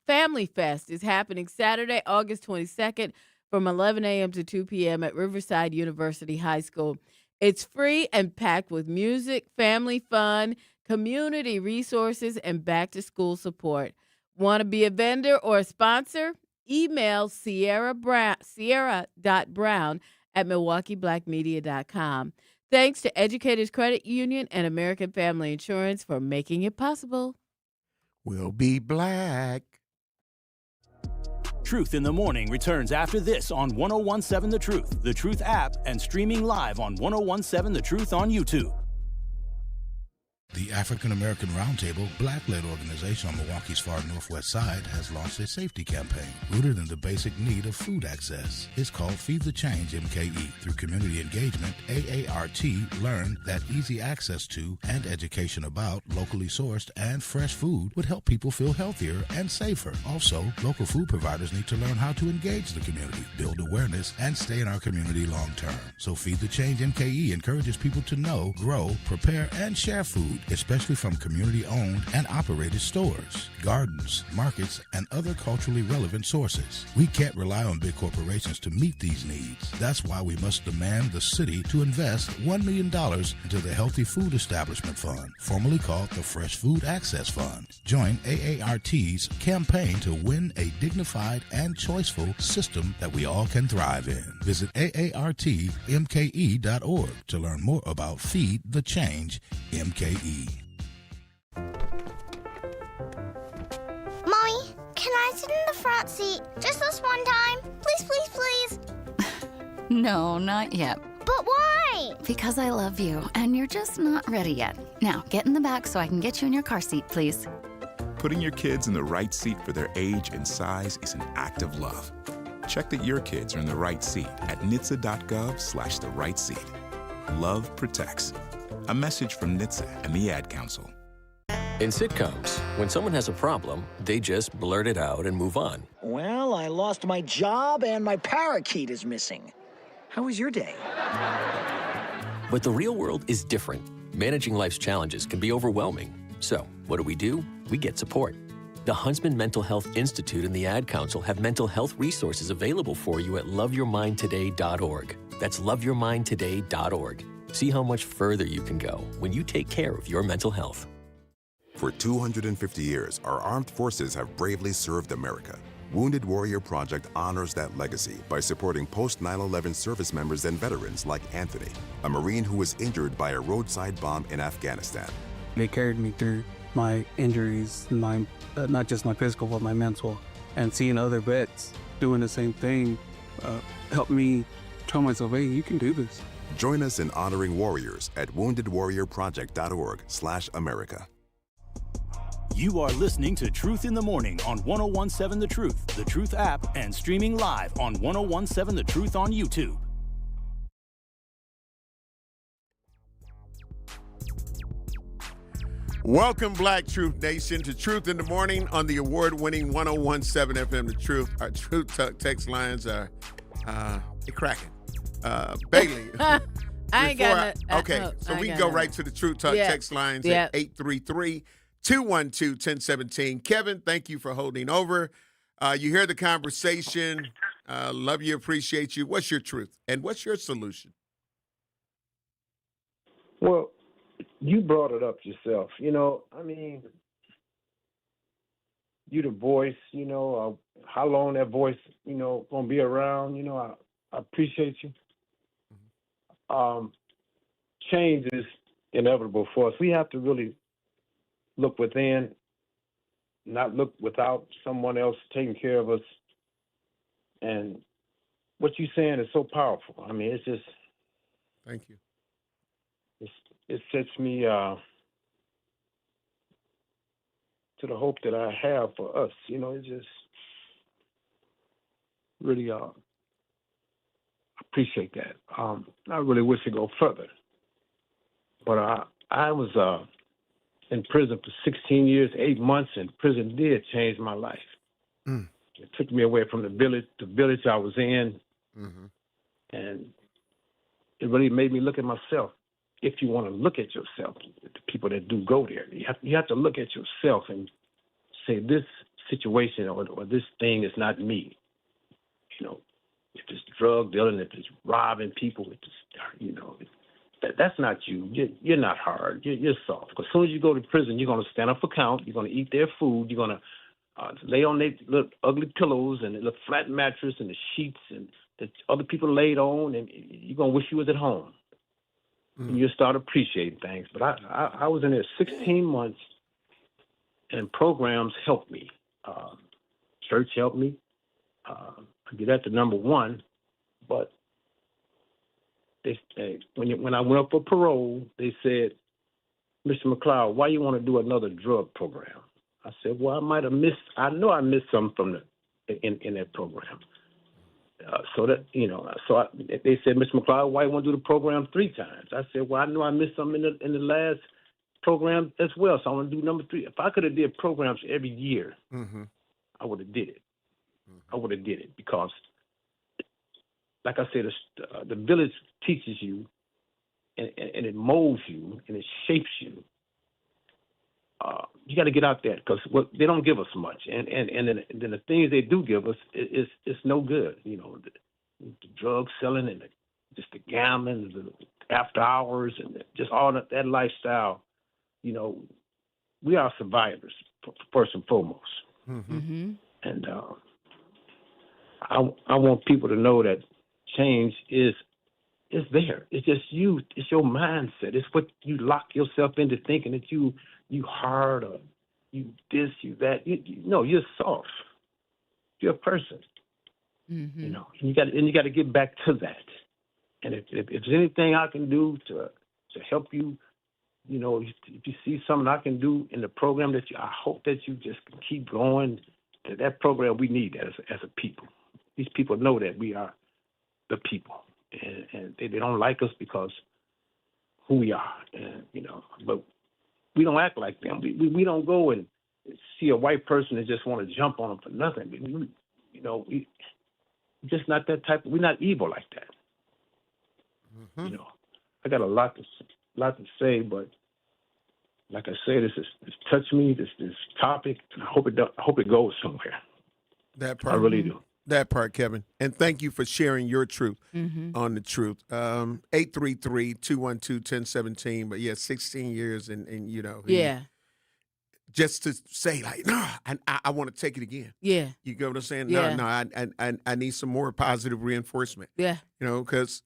Family Fest is happening Saturday, August 22nd from 11 a.m. to 2 p.m. at Riverside University High School. It's free and packed with music, family fun, community resources, and back-to-school support. Want to be a vendor or a sponsor? Email sierra.brown@milwaukeeblackmedia.com. Thanks to Educators Credit Union and American Family Insurance for making it possible. We'll be black. Truth in the Morning returns after this on 101.7 The Truth app, and streaming live on 101.7 The Truth on YouTube. The African American Roundtable, black-led organization on Milwaukee's far northwest side, has launched a safety campaign rooted in the basic need of food access. It's called Feed the Change MKE. Through community engagement, AART learned that easy access to and education about locally sourced and fresh food would help people feel healthier and safer. Also, local food providers need to learn how to engage the community, build awareness, and stay in our community long term. So Feed the Change MKE encourages people to know, grow, prepare, and share food, especially from community-owned and operated stores, gardens, markets, and other culturally relevant sources. We can't rely on big corporations to meet these needs. That's why we must demand the city to invest $1 million into the Healthy Food Establishment Fund, formerly called the Fresh Food Access Fund. Join AART's campaign to win a dignified and choiceful system that we all can thrive in. Visit aartmke.org to learn more about Feed the Change MKE. Mommy, can I sit in the front seat just this one time? Please, please, please. No, not yet. But why? Because I love you, and you're just not ready yet. Now, get in the back so I can get you in your car seat, please. Putting your kids in the right seat for their age and size is an act of love. Check that your kids are in the right seat at nhtsa.gov/the right seat. Love protects. A message from NHTSA and the Ad Council. In sitcoms, when someone has a problem, they just blurt it out and move on. Well, I lost my job and my parakeet is missing. How was your day? But the real world is different. Managing life's challenges can be overwhelming. So, what do? We get support. The Huntsman Mental Health Institute and the Ad Council have mental health resources available for you at loveyourmindtoday.org. That's loveyourmindtoday.org. See how much further you can go when you take care of your mental health. For 250 years, our armed forces have bravely served America. Wounded Warrior Project honors that legacy by supporting post-9/11 service members and veterans like Anthony, a Marine who was injured by a roadside bomb in Afghanistan. They carried me through my injuries, not just my physical, but my mental. And seeing other vets doing the same thing helped me tell myself, hey, you can do this. Join us in honoring warriors at woundedwarriorproject.org/America. You are listening to Truth in the Morning on 101.7 The Truth app, and streaming live on 101.7 The Truth on YouTube. Welcome, Black Truth Nation, to Truth in the Morning on the award-winning 101.7 FM The Truth. Our Truth text lines are cracking. Bailey. I ain't got no, okay, so we can go right to the Truth Talk text lines at 833-212-1017. Kevin, thank you for holding over. You hear the conversation. Love you, appreciate you. What's your truth? And what's your solution? Well, you brought it up yourself. You know, I mean, you the voice, you know, how long that voice, you know, going to be around, you know, I appreciate you. Change is inevitable for us. We have to really look within, not look without someone else taking care of us. And what you're saying is so powerful. I mean, it's just... Thank you. It sets me to the hope that I have for us. You know, it just really appreciate that. I really wish to go further. But I was in prison for 16 years, 8 months, and prison did change my life. It took me away from the village I was in, and it really made me look at myself. If you want to look at yourself, the people that do go there, you have to look at yourself and say, this situation or this thing is not me. You know, if it's drug dealing, if it's robbing people, if it's, that's not you. You're not hard. You're soft. Because as soon as you go to prison, you're going to stand up for count. You're going to eat their food. You're going to lay on their little ugly pillows and the flat mattress and the sheets and that other people laid on, and you're going to wish you was at home. And you'll start appreciating things. But I was in there 16 months, and programs helped me. Church helped me. I get that to number one. But when I went up for parole, they said, Mr. McLeod, why you want to do another drug program? I said, well, I know I missed something from in that program. They said, Mr. McLeod, why you want to do the program 3 times? I said, well, I know I missed something in the last program as well, so I want to do number 3. If I could have did programs every year, I would have did it. I would have did it because, like I said, the village teaches you, and it molds you, and it shapes you. You got to get out there because they don't give us much, and then the things they do give us is no good. You know, the drug selling and just the gambling, the after hours, and just all that lifestyle. You know, we are survivors first and foremost, and I want people to know that change is there. It's just you. It's your mindset. It's what you lock yourself into thinking that you hard or you this, you that. No, you're soft. You're a person. You know, and you got to get back to that. And if there's anything I can do to help you, you know, if you see something I can do in the program I hope that you just can keep going. That program, we need that as a people. These people know that we are the people, and they don't like us because who we are, and you know, but we don't act like them. We don't go and see a white person and just want to jump on them for nothing. We just not that type. We're not evil like that. You know, I got a lot to say, but like I said, this touched me. This topic. I hope it goes somewhere. That part, I really do. That part, Kevin. And thank you for sharing your truth on the truth. 833-212-1017. But yeah, 16 years and you know. Just to say like, no, I want to take it again. Yeah. You get what I'm saying? Yeah. No, I need some more positive reinforcement. Yeah. You know, because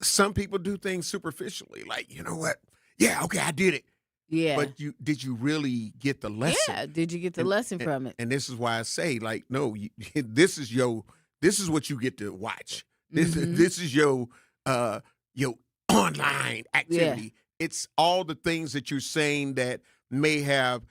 some people do things superficially. Like, you know what? Yeah, okay, I did it. Yeah. But did you really get the lesson? Yeah. Did you get the lesson from it? And this is why I say, like, no, this is what you get to watch. This is your online activity. Yeah. It's all the things that you're saying that may have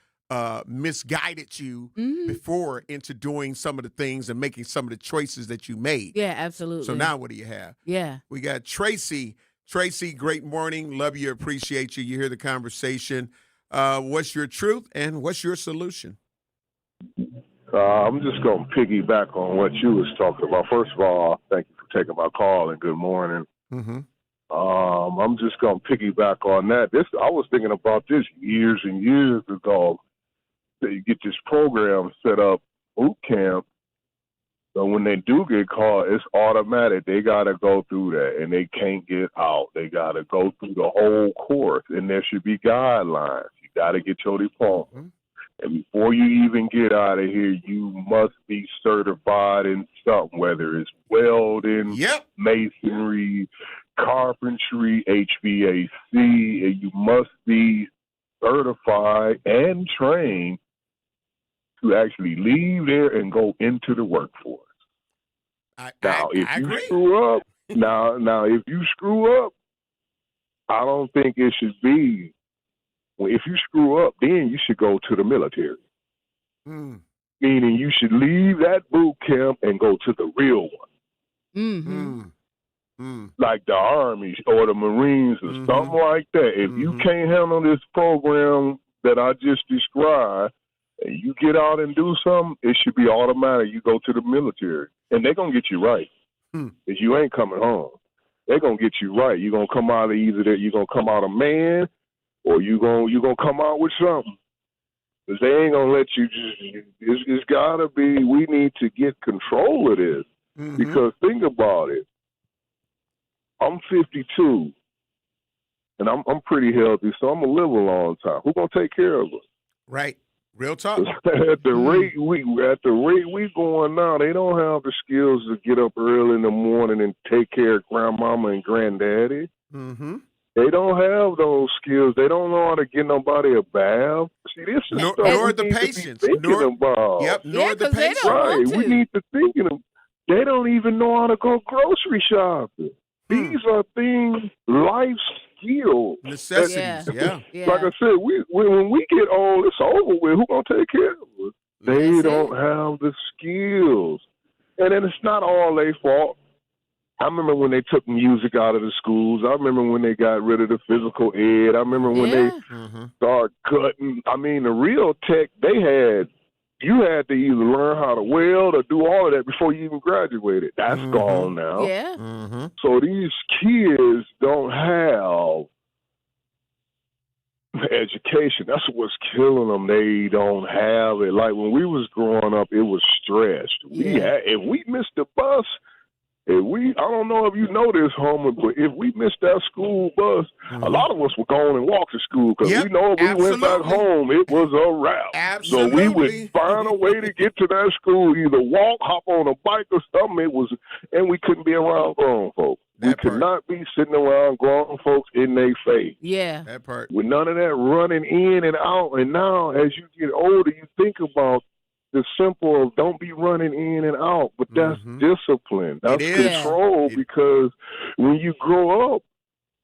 misguided you before into doing some of the things and making some of the choices that you made. Yeah, absolutely. So now what do you have? Yeah. We got Tracy. Tracy, great morning. Love you, appreciate you. You hear the conversation. What's your truth and what's your solution? I'm just going to piggyback on what you was talking about. First of all, thank you for taking my call and good morning. I'm just going to piggyback on that. I was thinking about this years and years ago. They get this program set up, boot camp. So when they do get caught, it's automatic. They got to go through that, and they can't get out. They got to go through the whole course, and there should be guidelines. You got to get your diploma. And before you even get out of here, you must be certified in something, whether it's welding, masonry, carpentry, HVAC, and you must be certified and trained to actually leave there and go into the workforce. If you screw up, I don't think it should be. Well, if you screw up, then you should go to the military. Meaning you should leave that boot camp and go to the real one. Like the Army or the Marines or something like that. If you can't handle this program that I just described, and you get out and do something, it should be automatic. You go to the military, and they're going to get you right. Because you ain't coming home. They're going to get you right. You're going to come out of either that you're going to come out a man or you're gonna come out with something. Because they ain't going to let you just, it's got to be, we need to get control of this. Because think about it. I'm 52, and I'm pretty healthy, so I'm going to live a long time. Who's going to take care of us? Right. Real talk. At the rate we going now, they don't have the skills to get up early in the morning and take care of grandmama and granddaddy. They don't have those skills. They don't know how to get nobody a bath. See, this is stuff nor we the need patience. to be thinking about. Yep, nor the 'cause they patience. don't Right. want to. We need to think of them. They don't even know how to go grocery shopping. These are things, life skills. Necessities, yeah. Like I said, when we get old, it's over with. Who's going to take care of us? They don't have the skills. And then it's not all their fault. I remember when they took music out of the schools. I remember when they got rid of the physical ed. I remember when they started cutting. I mean, the real tech they had, you had to either learn how to weld or do all of that before you even graduated. That's gone now. Yeah. So these kids don't have education. That's what's killing them. They don't have it. Like when we was growing up, it was stressed. If we missed the bus, I don't know if you know this, Homer, but if we missed that school bus, a lot of us would go on and walk to school because we know if we went back home, it was a wrap. Absolutely. So we would find a way to get to that school, either walk, hop on a bike or something. And we couldn't be around grown folks. We could not be sitting around grown folks in their face. Yeah. That part. With none of that running in and out. And now, as you get older, you think about the simple of don't be running in and out, but that's discipline. That's control because when you grow up,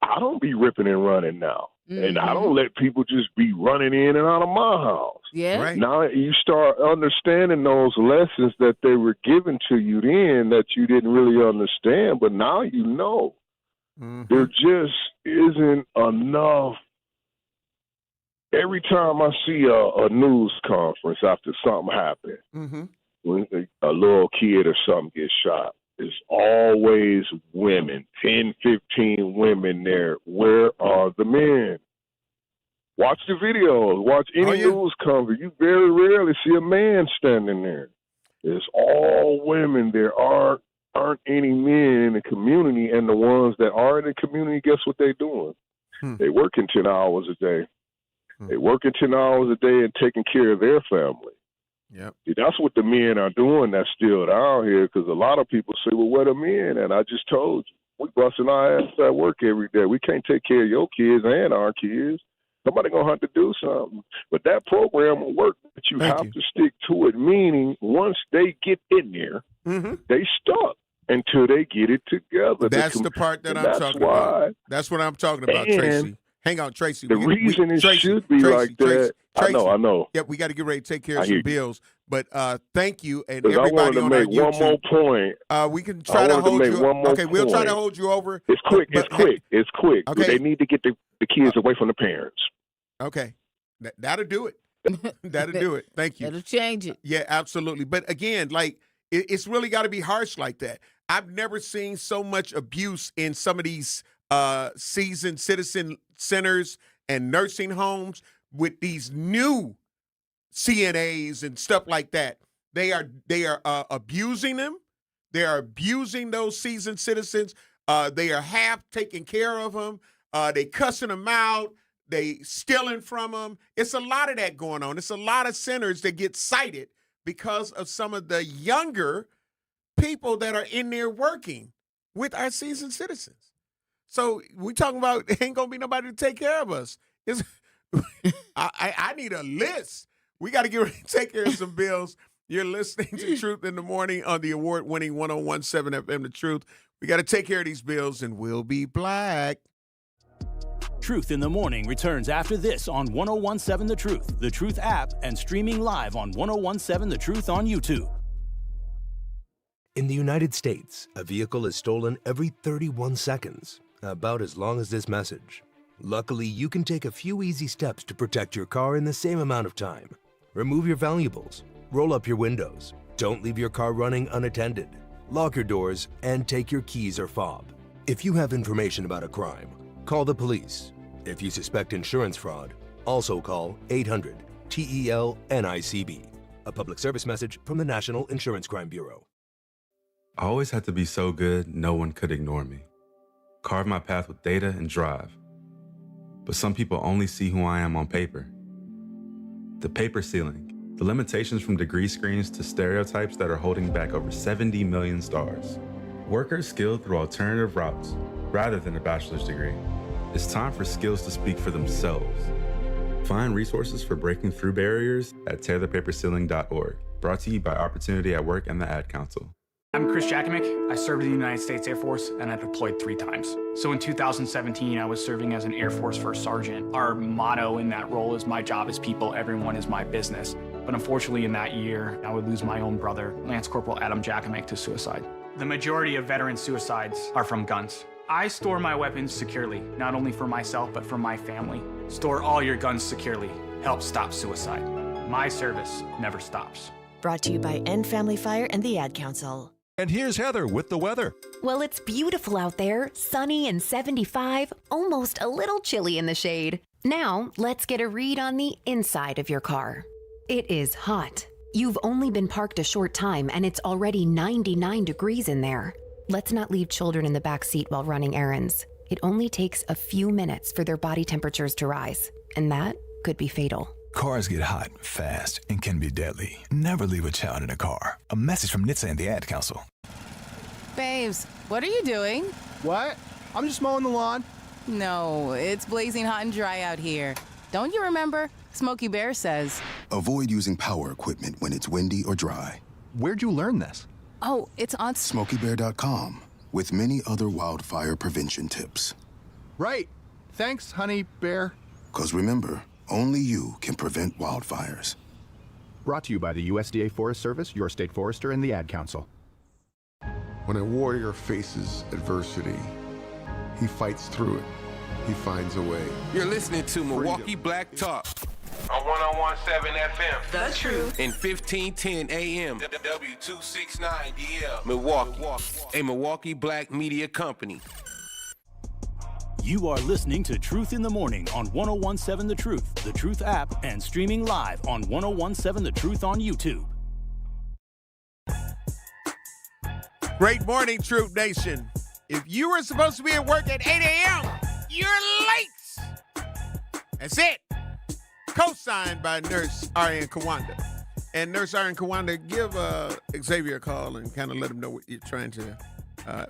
I don't be ripping and running now. And I don't let people just be running in and out of my house. Yeah. Right. Now you start understanding those lessons that they were given to you then that you didn't really understand, but now you know. There just isn't enough. Every time I see a news conference after something happened, when a little kid or something gets shot, it's always women, 10, 15 women there. Where are the men? Watch the videos. Watch any news coverage. You very rarely see a man standing there. It's all women. There aren't any men in the community, and the ones that are in the community, guess what they're doing? They working 10 hours a day. They working 10 hours a day and taking care of their family. Yep. See, that's what the men are doing that's still down here because a lot of people say, well, where the men? And I just told you, we busting our ass at work every day. We can't take care of your kids and our kids. Somebody going to have to do something. But that program will work, but you have to stick to it, meaning once they get in there, they stuck until they get it together. That's the part that I'm talking about. That's what I'm talking about, Tracy. Hang on, Tracy. The reason it should be like that, Tracy, I know. Yep, we got to get ready to take care of some bills. But thank you and 'Cause everybody I on wanted our to make YouTube. one more point. We can try to hold you. Okay, we'll try to point. hold you over. It's quick. It's quick. Okay. They need to get the kids away from the parents. Okay, that'll do it. That'll do it. Thank you. That'll change it. Yeah, absolutely. But again, like it's really got to be harsh like that. I've never seen so much abuse in some of these seasoned citizen centers and nursing homes with these new CNAs and stuff like that. They are abusing them. They are abusing those seasoned citizens. They are half taking care of them. They cussing them out. They stealing from them. It's a lot of that going on. It's a lot of centers that get cited because of some of the younger people that are in there working with our seasoned citizens. So we talking about ain't gonna be nobody to take care of us. I need a list. We got to get ready to take care of some bills. You're listening to Truth in the Morning on the award-winning 101.7 FM The Truth. We got to take care of these bills, and we'll be black. Truth in the Morning returns after this on 101.7 The Truth app, and streaming live on 101.7 The Truth on YouTube. In the United States, a vehicle is stolen every 31 seconds, about as long as this message. Luckily, you can take a few easy steps to protect your car in the same amount of time. Remove your valuables. Roll up your windows. Don't leave your car running unattended. Lock your doors and take your keys or fob. If you have information about a crime, call the police. If you suspect insurance fraud, also call 800-TEL-NICB. A public service message from the National Insurance Crime Bureau. I always had to be so good, no one could ignore me. Carve my path with data and drive. But some people only see who I am on paper. The paper ceiling, the limitations from degree screens to stereotypes that are holding back over 70 million stars. Workers skilled through alternative routes, rather than a bachelor's degree. It's time for skills to speak for themselves. Find resources for breaking through barriers at tearthepaperceiling.org. Brought to you by Opportunity at Work and the Ad Council. I'm Chris Jakimick. I served in the United States Air Force and I deployed 3 times. So in 2017, I was serving as an Air Force First Sergeant. Our motto in that role is "My job is people, everyone is my business." But unfortunately in that year, I would lose my own brother, Lance Corporal Adam Jakimick, to suicide. The majority of veteran suicides are from guns. I store my weapons securely, not only for myself, but for my family. Store all your guns securely. Help stop suicide. My service never stops. Brought to you by End Family Fire and the Ad Council. And here's Heather with the weather. Well, it's beautiful out there, sunny and 75, almost a little chilly in the shade. Now, let's get a read on the inside of your car. It is hot. You've only been parked a short time and it's already 99 degrees in there. Let's not leave children in the back seat while running errands. It only takes a few minutes for their body temperatures to rise, and that could be fatal. Cars get hot, fast, and can be deadly. Never leave a child in a car. A message from NHTSA and the Ad Council. Babes, what are you doing? What? I'm just mowing the lawn. No, it's blazing hot and dry out here. Don't you remember? Smokey Bear says. Avoid using power equipment when it's windy or dry. Where'd you learn this? Oh, it's on SmokeyBear.com with many other wildfire prevention tips. Right. Thanks, honey bear. 'Cause remember, only you can prevent wildfires. Brought to you by the USDA Forest Service, your state forester, and the Ad Council. When a warrior faces adversity, he fights through it. He finds a way. You're listening to Milwaukee Black Talk on 101.7 FM. The Truth. And 1510 AM. W269DL. Milwaukee. A Milwaukee Black media company. You are listening to Truth in the Morning on 101.7 The Truth app, and streaming live on 101.7 The Truth on YouTube. Great morning, Truth Nation. If you were supposed to be at work at 8 a.m., you're late. That's it. Co-signed by Nurse Arian Kawanda. And Nurse Arian Kawanda, give Xavier a call and kind of let him know what you're trying to,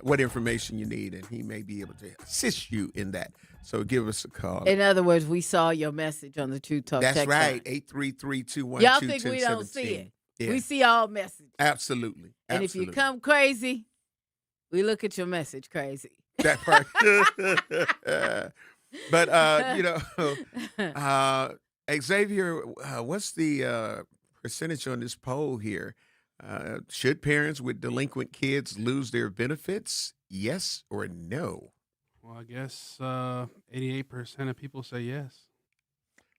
what information you need, and he may be able to assist you in that. So give us a call. In other words, we saw your message on the Truth Talk That's text right, line. 833-212-1017. Y'all think we don't see it? Yeah. We see all messages. Absolutely. And if you come crazy, we look at your message crazy. That part. But, Xavier, what's the percentage on this poll here? Should parents with delinquent kids lose their benefits? Yes or no? Well, I guess 88% of people say yes.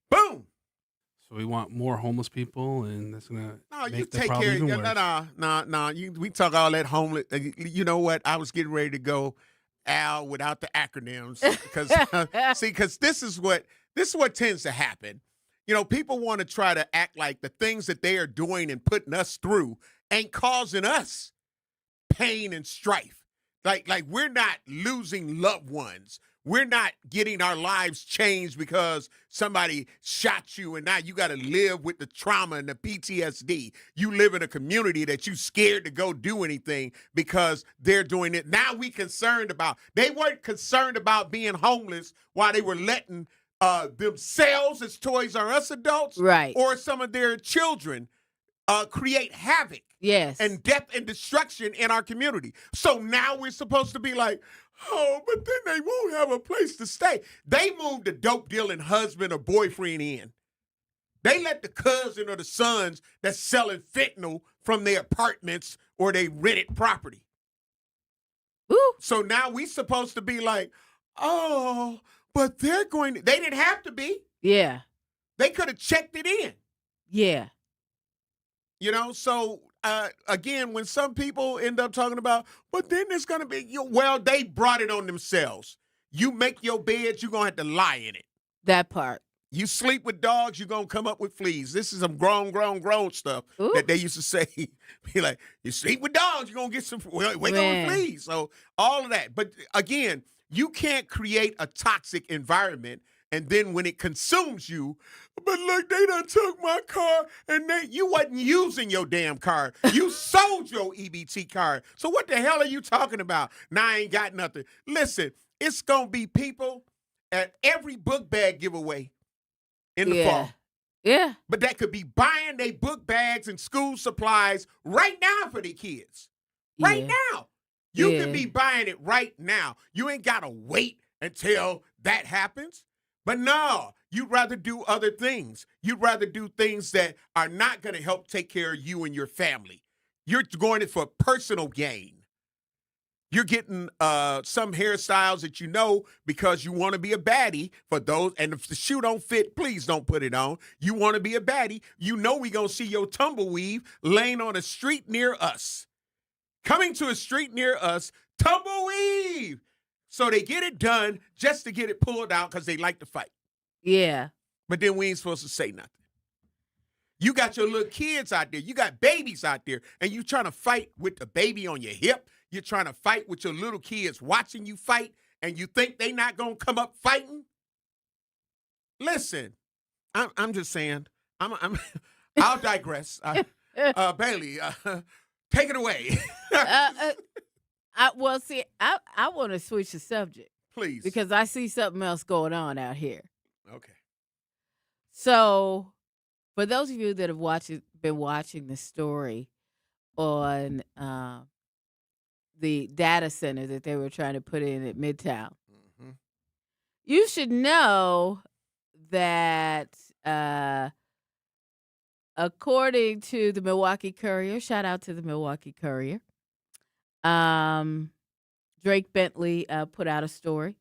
Boom! So we want more homeless people, and that's going to make the take problem care even of worse. No. We talk all that homeless. You know what? I was getting ready to go Al without the acronyms because because this is what tends to happen. You know, people want to try to act like the things that they are doing and putting us through ain't causing us pain and strife. Like we're not losing loved ones. We're not getting our lives changed because somebody shot you and now you got to live with the trauma and the PTSD. You live in a community that you scared to go do anything because they're doing it. Now they weren't concerned about being homeless while they were letting themselves as Toys R Us adults, right, or some of their children create havoc, yes, and death and destruction in our community. So now we're supposed to be like, oh, but then they won't have a place to stay. They moved the dope dealing husband or boyfriend in. They let the cousin or the sons that's selling fentanyl from their apartments or they rented property. Ooh. So now we supposed to be like, oh, but they didn't have to be. Yeah. They could have checked it in. Yeah. You know, so again, when some people end up talking about, but then there's going to be, well, they brought it on themselves. You make your bed, you're going to have to lie in it. That part. You sleep with dogs, you're going to come up with fleas. This is some grown stuff that they used to say. Be like, you sleep with dogs, you're going to get some, wake up with fleas. So all of that. But again, you can't create a toxic environment. And then when it consumes you, but look, they done took my car and you wasn't using your damn car. You sold your EBT card. So what the hell are you talking about? Now I ain't got nothing. Listen, it's going to be people at every book bag giveaway in the fall. Yeah. But that could be buying their book bags and school supplies right now for their kids. Right now. You can be buying it right now. You ain't got to wait until that happens. But no, you'd rather do other things. You'd rather do things that are not going to help take care of you and your family. You're going it for personal gain. You're getting some hairstyles that you know because you want to be a baddie for those. And if the shoe don't fit, please don't put it on. You want to be a baddie. You know we're going to see your tumbleweave laying on a street near us. Coming to a street near us, tumbleweave. So they get it done just to get it pulled out because they like to fight. Yeah. But then we ain't supposed to say nothing. You got your little kids out there. You got babies out there. And you trying to fight with the baby on your hip. You're trying to fight with your little kids watching you fight. And you think they not going to come up fighting? Listen, I'm just saying. I'll digress. Bailey, take it away. I want to switch the subject. Please. Because I see something else going on out here. Okay. So, for those of you that have been watching the story on the data center that they were trying to put in at Midtown, you should know that according to the Milwaukee Courier, shout out to the Milwaukee Courier, Drake Bentley put out a story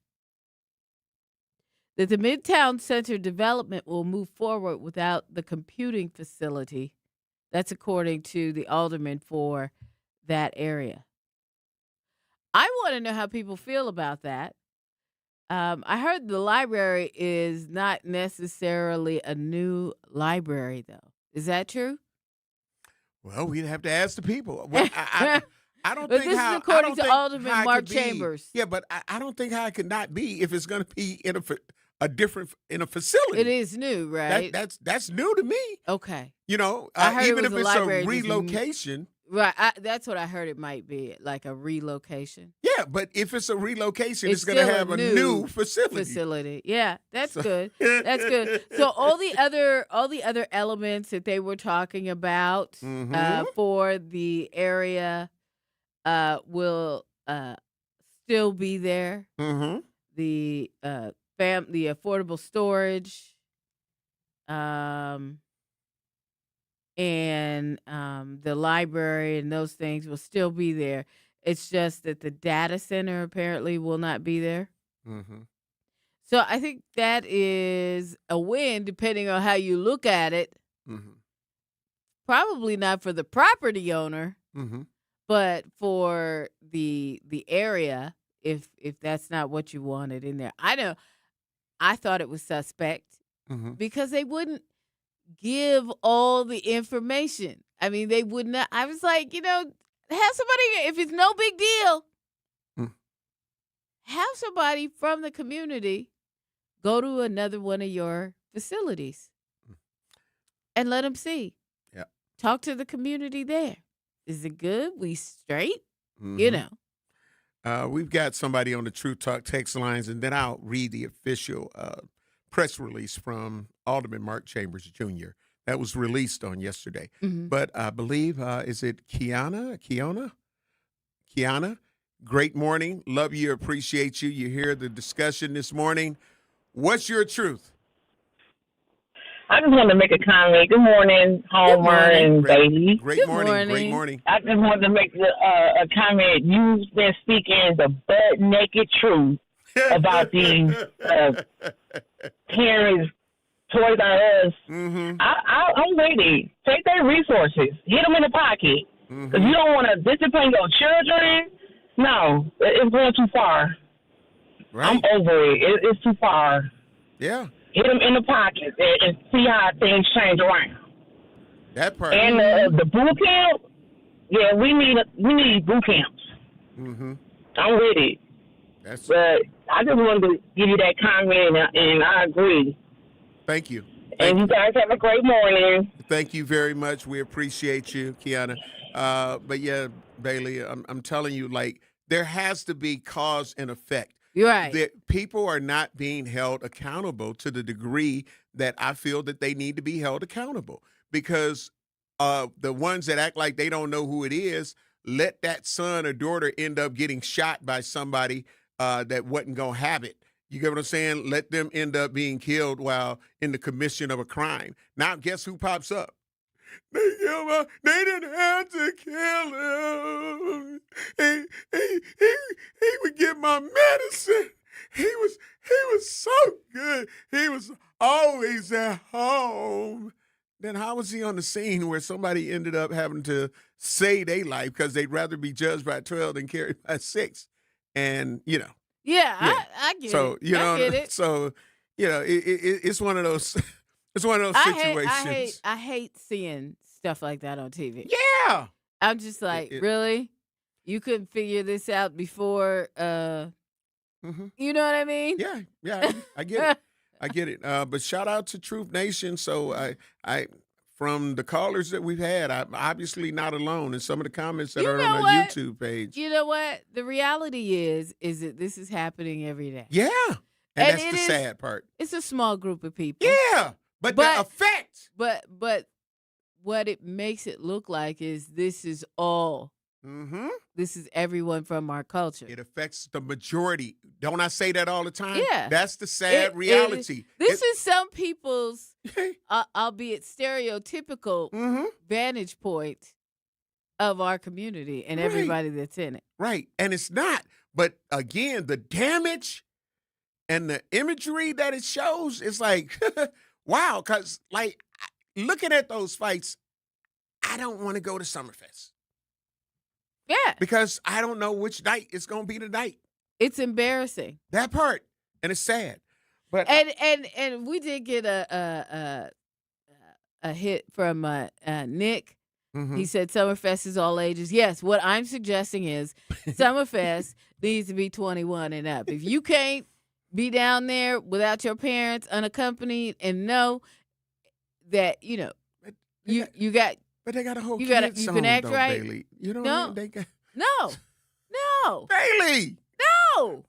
that the Midtown Center development will move forward without the computing facility. That's according to the alderman for that area. I want to know how people feel about that. I heard the library is not necessarily a new library, though. Is that true? Well, we'd have to ask the people. Well, I don't but think this how. is according I don't to think Alderman how it Mark could be. Chambers. Yeah, but I don't think how it could not be if it's going to be in a different facility. It is new, right? That's new to me. Okay. You know, I heard even it was if it's a relocation. Right. That's what I heard it might be, like a relocation. Yeah, but if it's a relocation, it's going to have a new facility. Yeah, that's good. That's good. So all the other elements that they were talking about for the area will still be there. The affordable storage, and the library and those things will still be there. It's just that the data center apparently will not be there. So I think that is a win, depending on how you look at it. Probably not for the property owner, but for the area, if that's not what you wanted in there. I know. I thought it was suspect because they wouldn't give all the information. I mean, they would not. I was like, have somebody, if it's no big deal, have somebody from the community go to another one of your facilities and let them see. Yeah. Talk to the community there. Is it good? We straight? We've got somebody on the True Talk text lines, and then I'll read the official press release from Alderman Mark Chambers Jr. that was released on yesterday. But I believe, is it Kiana? Great morning. Love you. Appreciate you. You hear the discussion this morning. What's your truth? I just want to make a comment. Good morning, Homer and Bailey. Great morning. Great morning. I just wanted to make a comment. You've been speaking the butt-naked truth about these parents Toys R Us. Mm-hmm. I'm ready. Take their resources. Hit them in the pocket. Because you don't want to discipline your children. No, it's going too far. Right. I'm over it. It's too far. Yeah. Hit them in the pocket and see how things change around. That part. And the boot camp, yeah, we need boot camps. Mm-hmm. I'm with it. But I just wanted to give you that comment, and I agree. Thank you. And you guys have a great morning. Thank you very much. We appreciate you, Kiana. But yeah, Bailey, I'm telling you, like, there has to be cause and effect. You're right. People are not being held accountable to the degree that I feel that they need to be held accountable, because the ones that act like they don't know who it is, let that son or daughter end up getting shot by somebody that wasn't going to have it. You get what I'm saying? Let them end up being killed while in the commission of a crime. Now, guess who pops up? They didn't have to kill him. He would get my medicine. He was so good. He was always at home. Then how was he on the scene where somebody ended up having to save their life because they'd rather be judged by 12 than carried by 6? And, you know. Yeah. I get so, it. You know, I get it. So, you know, it's one of those it's one of those situations. I hate seeing stuff like that on TV. Yeah. I'm just like, really? You couldn't figure this out before you know what I mean? Yeah, I get it. I get it. But shout out to Truth Nation. So I from the callers that we've had, I'm obviously not alone in some of the comments that are on our YouTube page. You know what? The reality is that this is happening every day. Yeah. And that's the sad part. It's a small group of people. Yeah. But the effect. But what it makes it look like is this is all. Mm-hmm. This is everyone from our culture. It affects the majority. Don't I say that all the time? Yeah. That's the sad reality. This is some people's, albeit stereotypical, vantage point of our community and everybody that's in it. Right. And it's not. But again, the damage and the imagery that it shows is like, wow. Because, like, looking at those fights, I don't want to go to Summerfest. Yeah. Because I don't know which night it's going to be tonight. It's embarrassing. That part. And it's sad. But and we did get a hit from Nick. Mm-hmm. He said Summerfest is all ages. Yes, what I'm suggesting is Summerfest needs to be 21 and up. If you can't be down there without your parents unaccompanied and know that, you know, you got. But they got a whole you can act though, right. Bailey. You know No. what they got? No. Bailey. No.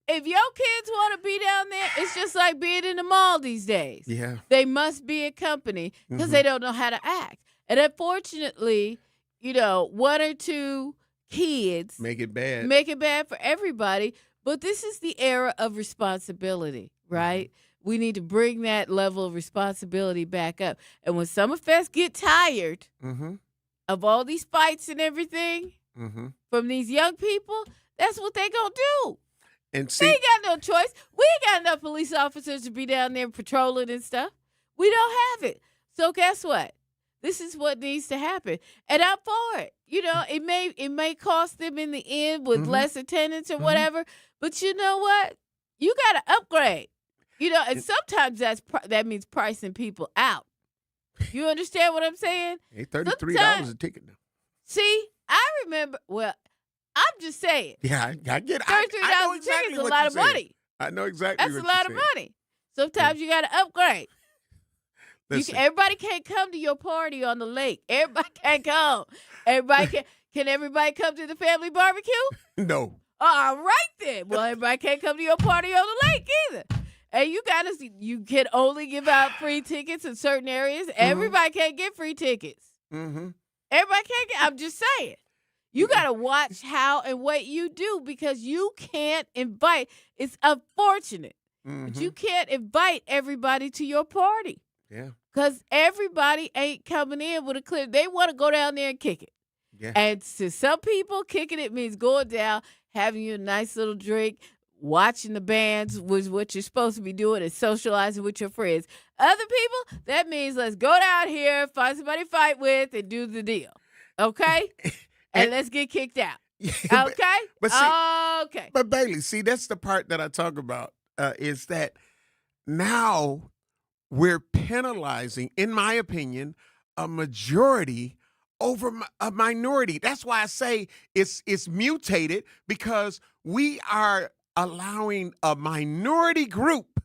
If your kids want to be down there, it's just like being in the mall these days. Yeah. They must be accompanied because they don't know how to act. And unfortunately, you know, one or two kids make it bad. Make it bad for everybody. But this is the era of responsibility, right? We need to bring that level of responsibility back up. And when Summerfest get tired of all these fights and everything from these young people, that's what they gonna do. And see, they ain't got no choice. We ain't got enough police officers to be down there patrolling and stuff. We don't have it. So guess what? This is what needs to happen. And I'm for it. You know, it may cost them in the end with less attendance or whatever, but you know what? You got to upgrade. You know, and sometimes that means pricing people out. You understand what I'm saying? Hey, $33 a ticket now. See, I remember. Well, I'm just saying. Yeah, I get it. $33 a ticket is a lot of money. I know exactly. That's a lot of money. Sometimes you got to upgrade. Everybody can't come to your party on the lake. Everybody can't come. Can everybody come to the family barbecue? No. All right then. Well, everybody can't come to your party on the lake either. And you can only give out free tickets in certain areas. Everybody can't get free tickets. Everybody can't get. I'm just saying. You got to watch how and what you do because you can't invite. It's unfortunate, but you can't invite everybody to your party. Yeah. Because everybody ain't coming in with a clear. They want to go down there and kick it. Yeah. And to some people, kicking it means going down, having you a nice little drink, watching the bands was what you're supposed to be doing and socializing with your friends. Other people, that means let's go down here, find somebody to fight with, and do the deal. Okay? and let's get kicked out. Okay? Okay. But Bailey, see, that's the part that I talk about, is that now we're penalizing, in my opinion, a majority over a minority. That's why I say it's mutated, because we are allowing a minority group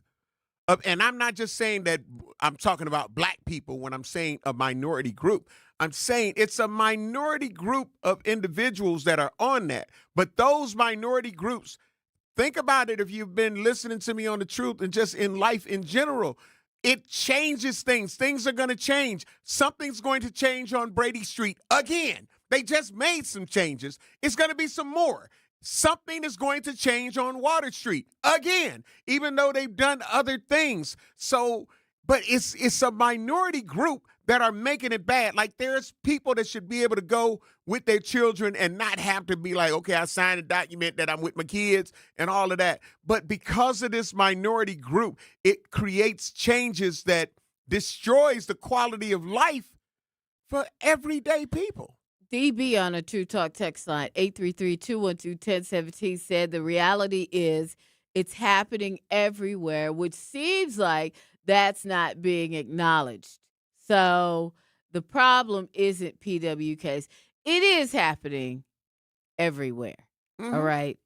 of, and I'm not just saying that I'm talking about black people when I'm saying a minority group. I'm saying it's a minority group of individuals that are on that. But those minority groups, think about it if you've been listening to me on The Truth and just in life in general. It changes things. Things are going to change. Something's going to change on Brady Street again. They just made some changes. It's going to be some more. Something is going to change on Water Street again, even though they've done other things. So, but it's a minority group that are making it bad. Like, there's people that should be able to go with their children and not have to be like, okay, I signed a document that I'm with my kids and all of that. But because of this minority group, it creates changes that destroys the quality of life for everyday people. DB on a True Talk text line, 833-212-1017, said the reality is it's happening everywhere, which seems like that's not being acknowledged. So the problem isn't PWKs. It is happening everywhere, all right?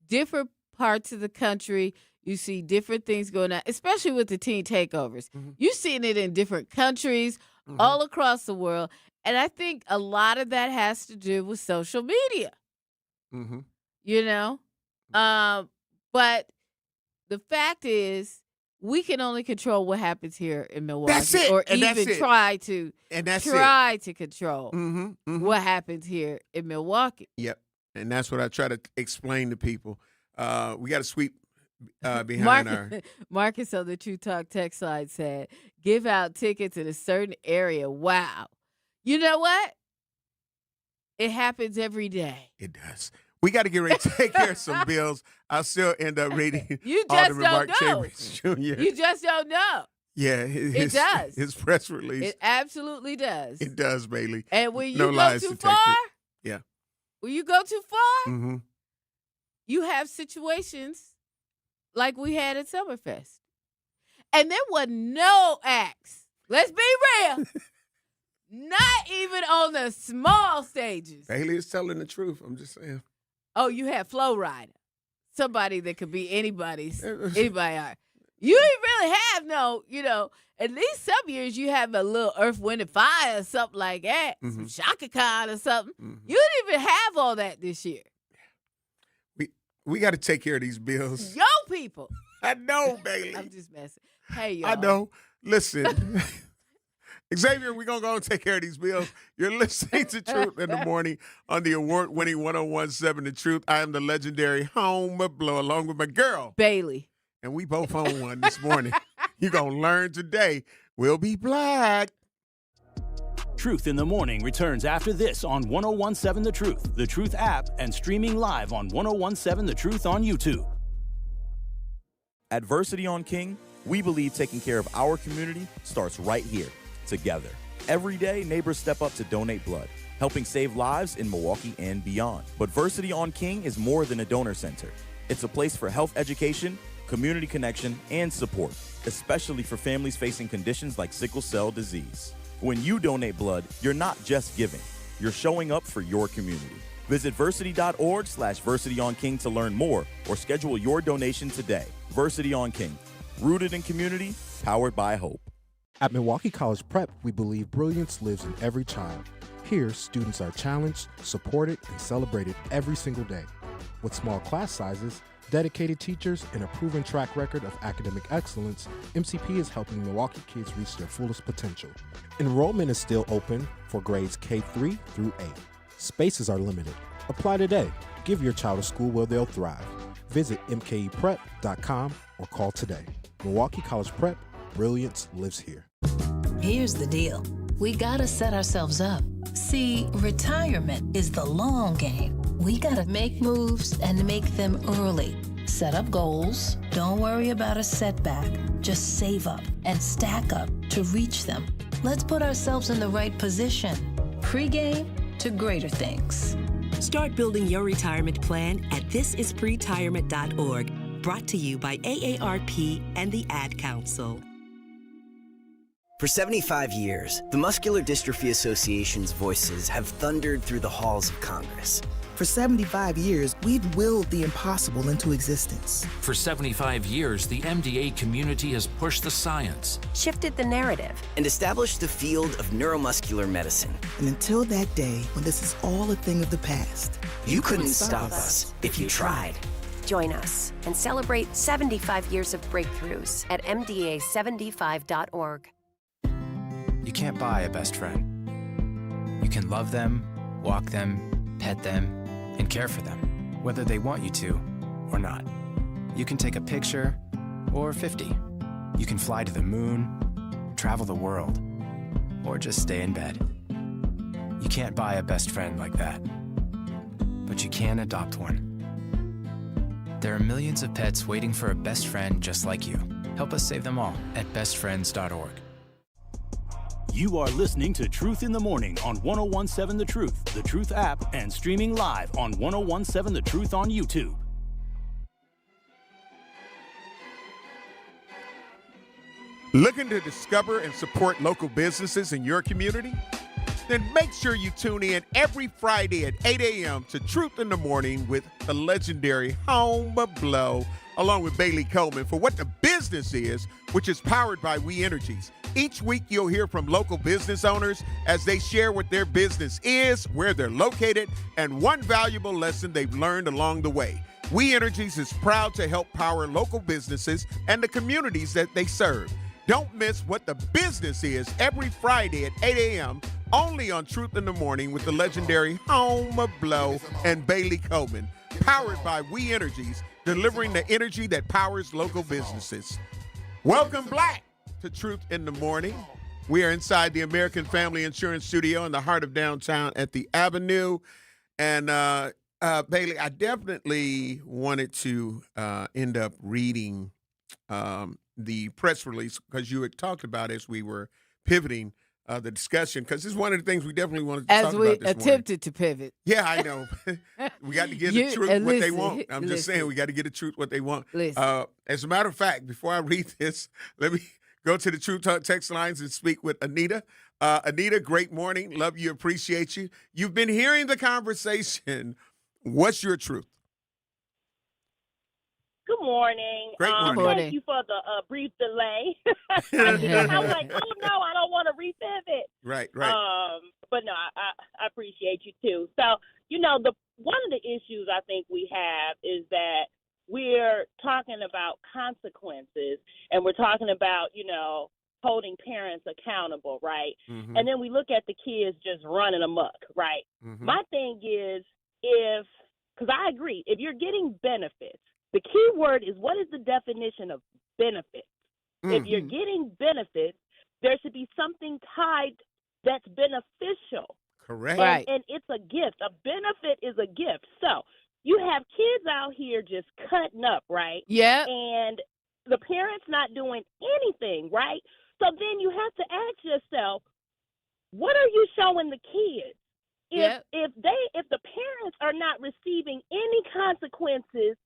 Different parts of the country, you see different things going on, especially with the teen takeovers. You're seeing it in different countries all across the world. And I think a lot of that has to do with social media, you know? But the fact is, we can only control what happens here in Milwaukee. That's it. Or And even try to control what happens here in Milwaukee. Yep. And that's what I try to explain to people. We got to sweep behind our... Marcus on the True Talk text line said, give out tickets in a certain area. Wow. You know what? It happens every day. It does. We got to get ready to take care of some bills. I'll still end up reading You just Alderman don't Mark know. Chambers Jr. You just don't know. Yeah. It does. His press release. It absolutely does. It does, Bailey. And when you No go lies too detected. far, Yeah. when you go too far, Mm-hmm. you have situations like we had at Summerfest. And there were no acts. Let's be real. Not even on the small stages. Bailey is telling the truth. I'm just saying. Oh, you had Flow Rider. Somebody that could be anybody. You didn't really have no, at least some years you have a little Earth, Wind, and Fire or something like that. Some Shaka Khan or something. You didn't even have all that this year. We got to take care of these bills. Yo, people. I know, Bailey. I'm just messing. Hey, y'all. I know. Listen. Xavier, we're going to go and take care of these bills. You're listening to Truth in the Morning on the award-winning 1017 The Truth. I am the legendary Home Blow along with my girl, Bailey. And we both own one this morning. You're going to learn today. We'll be black. Truth in the Morning returns after this on 1017 The Truth app, and streaming live on 1017 The Truth on YouTube. At Versity on King, we believe taking care of our community starts right here, together. Every day, neighbors step up to donate blood, helping save lives in Milwaukee and beyond. But Versity on King is more than a donor center. It's a place for health education, community connection, and support, especially for families facing conditions like sickle cell disease. When you donate blood, you're not just giving, you're showing up for your community. Visit versity.org/VersityOnKing to learn more or schedule your donation today. Versity on King, rooted in community, powered by hope. At Milwaukee College Prep, we believe brilliance lives in every child. Here, students are challenged, supported, and celebrated every single day. With small class sizes, dedicated teachers, and a proven track record of academic excellence, MCP is helping Milwaukee kids reach their fullest potential. Enrollment is still open for grades K-3 through 8. Spaces are limited. Apply today. Give your child a school where they'll thrive. Visit mkeprep.com or call today. Milwaukee College Prep, brilliance lives here. Here's the deal. We gotta set ourselves up. See, retirement is the long game. We gotta make moves and make them early Set up goals. Don't worry about a setback. Just save up and stack up to reach them. Let's put ourselves in the right position. Pre-game to greater things. Start building your retirement plan at thisispretirement.org. Brought to you by AARP and the Ad Council. For 75 years, the Muscular Dystrophy Association's voices have thundered through the halls of Congress. For 75 years, we've willed the impossible into existence. For 75 years, the MDA community has pushed the science, shifted the narrative, and established the field of neuromuscular medicine. And until that day, when this is all a thing of the past, you couldn't stop us if you tried. Join us and celebrate 75 years of breakthroughs at MDA75.org. You can't buy a best friend. You can love them, walk them, pet them, and care for them, whether they want you to or not. You can take a picture or 50. You can fly to the moon, travel the world, or just stay in bed. You can't buy a best friend like that, but you can adopt one. There are millions of pets waiting for a best friend just like you. Help us save them all at bestfriends.org. You are listening to Truth in the Morning on 1017 The Truth app, and streaming live on 1017 The Truth on YouTube. Looking to discover and support local businesses in your community? Then make sure you tune in every Friday at 8 a.m. to Truth in the Morning with the legendary Home Blow, along with Bailey Coleman, for What the Business Is, which is powered by We Energies. Each week, you'll hear from local business owners as they share what their business is, where they're located, and one valuable lesson they've learned along the way. We Energies is proud to help power local businesses and the communities that they serve. Don't miss What the Business Is every Friday at 8 a.m. only on Truth in the Morning with the legendary Home Blow and Bailey Coleman. Powered by We Energies, delivering the energy that powers local businesses. Welcome back to Truth in the Morning. We are inside the American Family Insurance Studio in the heart of downtown at the Avenue. And Bailey, I definitely wanted to end up reading the press release, because you had talked about as we were pivoting the discussion, because this is one of the things we definitely wanted to talk about this morning. As we attempted to pivot. Yeah, I know. We got to give the truth what they want. I'm just saying, we got to give the truth what they want. As a matter of fact, before I read this, let me go to the Truth Talk text lines and speak with Anita. Anita, great morning. Love you, appreciate you. You've been hearing the conversation. What's your truth? Good morning. Great morning. Thank you for the brief delay. I was like, oh no, I don't want to repivot. Right. But no, I appreciate you too. So, one of the issues I think we have is that we're talking about consequences, and we're talking about, holding parents accountable, right? Mm-hmm. And then we look at the kids just running amok, right? Mm-hmm. My thing is, because I agree, if you're getting benefits, the key word is, what is the definition of benefits? Mm-hmm. If you're getting benefits, there should be something tied that's beneficial. Correct. Right. And it's a gift. A benefit is a gift. So you have kids out here just cutting up, right? Yeah. And the parents not doing anything, right? So then you have to ask yourself, what are you showing the kids? If the parents are not receiving any consequences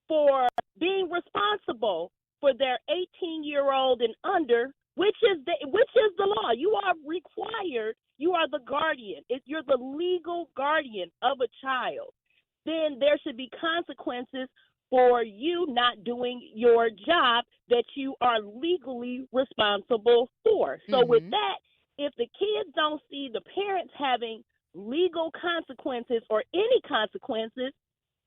for being responsible for their 18-year-old and under, which is the law. You are required. You are the guardian. You're the legal guardian of a child. Then there should be consequences for you not doing your job that you are legally responsible for. So with that, if the kids don't see the parents having legal consequences or any consequences,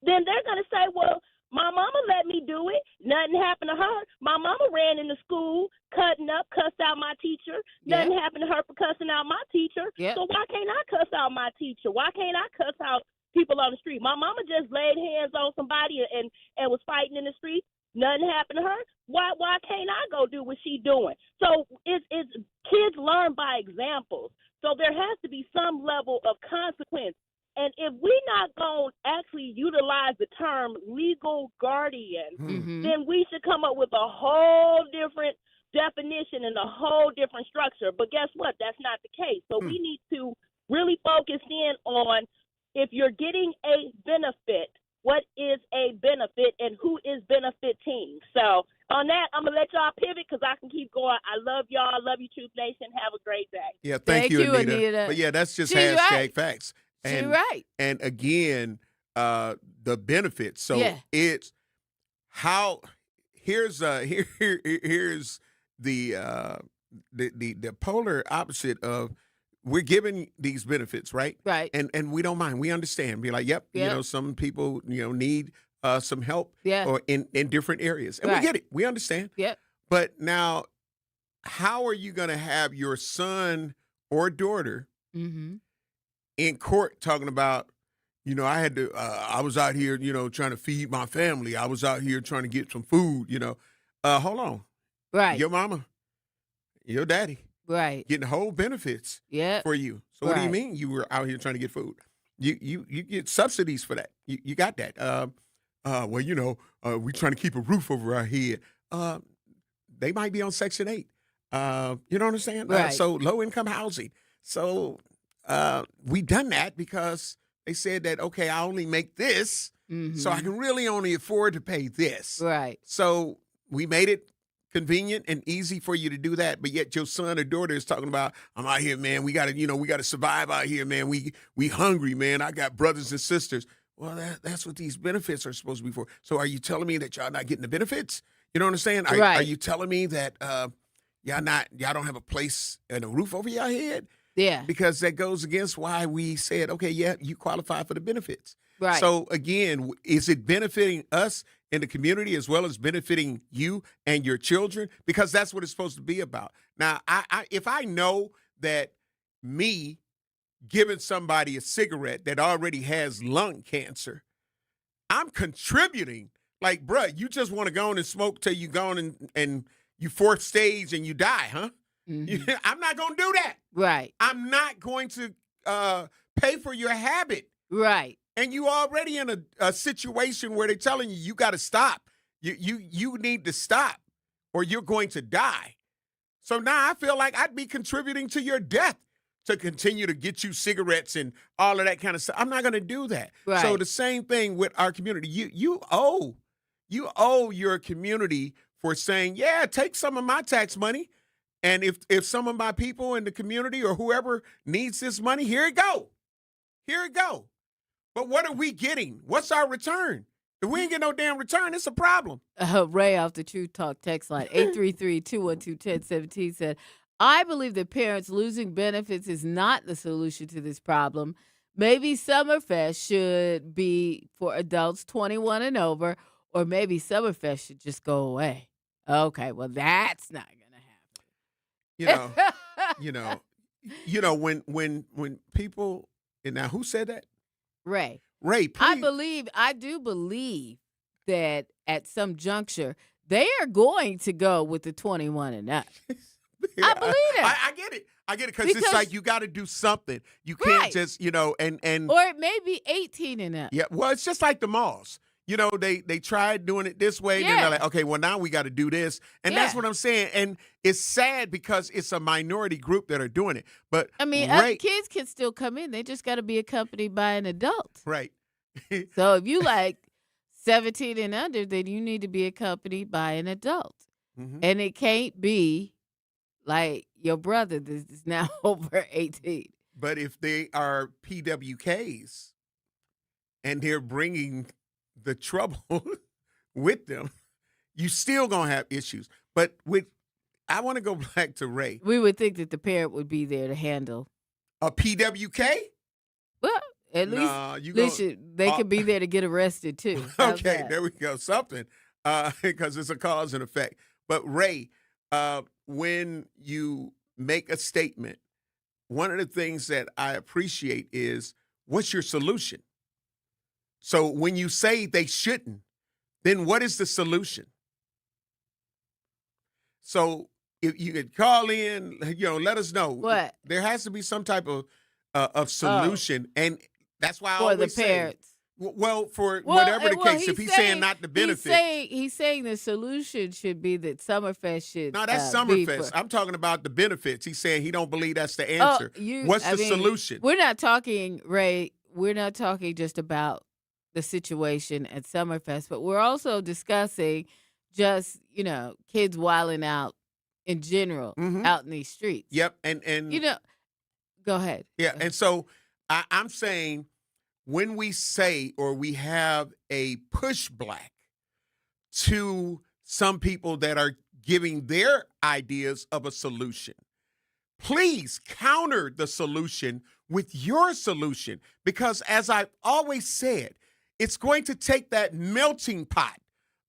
then they're going to say, well, my mama let me do it. Nothing happened to her. My mama ran into school, cutting up, cussed out my teacher. Nothing happened to her for cussing out my teacher. Yep. So why can't I cuss out my teacher? Why can't I cuss out people on the street? My mama just laid hands on somebody and was fighting in the street. Nothing happened to her. Why can't I go do what she doing? So it's kids learn by examples. So there has to be some level of consequence. And if we're not going to actually utilize the term legal guardian, then we should come up with a whole different definition and a whole different structure. But guess what? That's not the case. So we need to really focus in on, if you're getting a benefit, what is a benefit and who is benefiting? So on that, I'm going to let y'all pivot because I can keep going. I love y'all. I love you, Truth Nation. Have a great day. Yeah, thank you, Anita. But yeah, that's just She's hashtag right. facts. And, She's right. And again, the benefits. So it's how here's the polar opposite of, we're giving these benefits, right? Right. And we don't mind. We understand. Be like, yep. You know, some people, need some help or in different areas. And we get it. We understand. Yep. But now, how are you going to have your son or daughter in court talking about, I had to, I was out here, trying to feed my family. I was out here trying to get some food, hold on. Right. Your mama, your daddy. Right. Getting whole benefits for you. So what do you mean you were out here trying to get food? You get subsidies for that. You got that. We trying to keep a roof over our head. They might be on Section 8. You know what I'm saying? Right. So low-income housing. So we done that because they said that, okay, I only make this, so I can really only afford to pay this. Right. So we made it convenient and easy for you to do that, but yet your son or daughter is talking about, I'm out here, man. We gotta survive out here, man. We hungry, man. I got brothers and sisters. Well, that's what these benefits are supposed to be for. So are you telling me that y'all not getting the benefits? You know what I'm saying? Are you telling me that y'all don't have a place and a roof over your head? Yeah. Because that goes against why we said, okay, yeah, you qualify for the benefits. Right. So again, is it benefiting us in the community as well as benefiting you and your children? Because that's what it's supposed to be about. Now, if I know that me giving somebody a cigarette that already has lung cancer, I'm contributing. Like, bruh, you just want to go on and smoke till you go on and you fourth stage and you die, huh? I'm not going to do that. Right. I'm not going to pay for your habit. Right. And you already in a situation where they're telling you got to stop. You need to stop or you're going to die. So now I feel like I'd be contributing to your death to continue to get you cigarettes and all of that kind of stuff. I'm not going to do that. Right. So the same thing with our community. You owe your community for saying, yeah, take some of my tax money. And if some of my people in the community or whoever needs this money, here it go. Here it go. But what are we getting? What's our return? If we ain't get no damn return, it's a problem. Ray off the Truth Talk text line, 833-212-1017 said, I believe that parents losing benefits is not the solution to this problem. Maybe Summerfest should be for adults 21 and over, or maybe Summerfest should just go away. Okay, well, that's not going to happen. When people, and now who said that? Ray, please. I do believe that at some juncture, they are going to go with the 21 and up. Yeah, I believe it. I get it. Because it's like you got to do something. You can't just, and or it may be 18 and up. Yeah, well, it's just like the malls. They tried doing it this way, and then they're like, okay, well, now we got to do this. And that's what I'm saying. And it's sad because it's a minority group that are doing it. But other kids can still come in. They just got to be accompanied by an adult. Right. So if you like 17 and under, then you need to be accompanied by an adult. And it can't be like your brother that is now over 18. But if they are PWKs and they're bringing the trouble with them, you still gonna have issues. But I want to go back to Ray. We would think that the parent would be there to handle a PWK. Well, at least they could be there to get arrested too. Okay, there we go. Something, because it's a cause and effect. But Ray, when you make a statement, one of the things that I appreciate is, what's your solution? So when you say they shouldn't, then what is the solution? So if you could call in, let us know. What? There has to be some type of solution. And That's why I for always the parents. Well, whatever the case, if he's saying not the benefits. He's saying the solution should be that Summerfest should. No, that's Summerfest. I'm talking about the benefits. He's saying he don't believe that's the answer. What's the solution? We're not talking, Ray. We're not talking just about the situation at Summerfest, but we're also discussing just, kids wilding out in general out in these streets. Yep, and go ahead. Yeah, and so I'm saying, when we say or we have a pushback to some people that are giving their ideas of a solution, please counter the solution with your solution. Because as I've always said, it's going to take that melting pot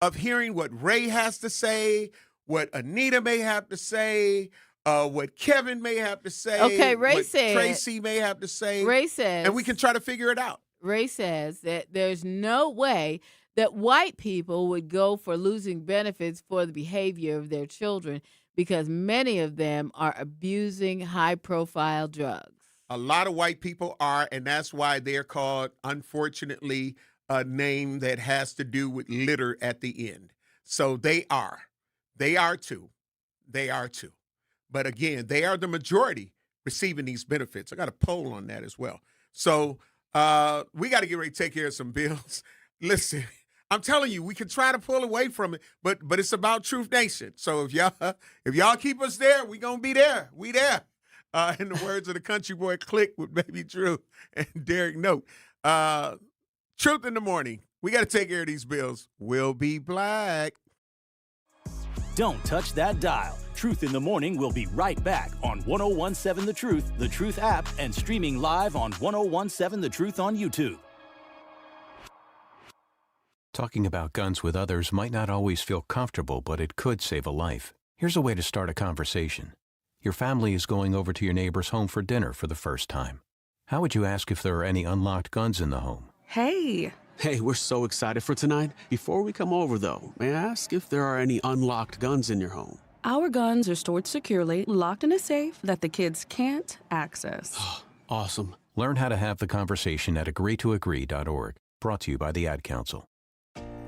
of hearing what Ray has to say, what Anita may have to say, what Kevin may have to say, okay, what Tracy may have to say. Ray says, and we can try to figure it out. Ray says that there's no way that white people would go for losing benefits for the behavior of their children because many of them are abusing high-profile drugs. A lot of white people are, and that's why they're called, unfortunately, a name that has to do with litter at the end. So they are. They are too. They are too. But again, they are the majority receiving these benefits. I got a poll on that as well. So we got to get ready to take care of some bills. Listen, I'm telling you, we can try to pull away from it, but it's about Truth Nation. So if y'all keep us there, we gonna be there. We there. In the words of the country boy Click with Baby Drew and Derek Note. Truth in the Morning. We got to take care of these bills. We'll be black. Don't touch that dial. Truth in the Morning will be right back on 101.7 The Truth app, and streaming live on 101.7 The Truth on YouTube. Talking about guns with others might not always feel comfortable, but it could save a life. Here's a way to start a conversation. Your family is going over to your neighbor's home for dinner for the first time. How would you ask if there are any unlocked guns in the home? Hey, we're so excited for tonight. Before we come over, though, may I ask if there are any unlocked guns in your home? Our guns are stored securely, locked in a safe that the kids can't access. Awesome. Learn how to have the conversation at agreetoagree.org. Brought to you by the Ad Council.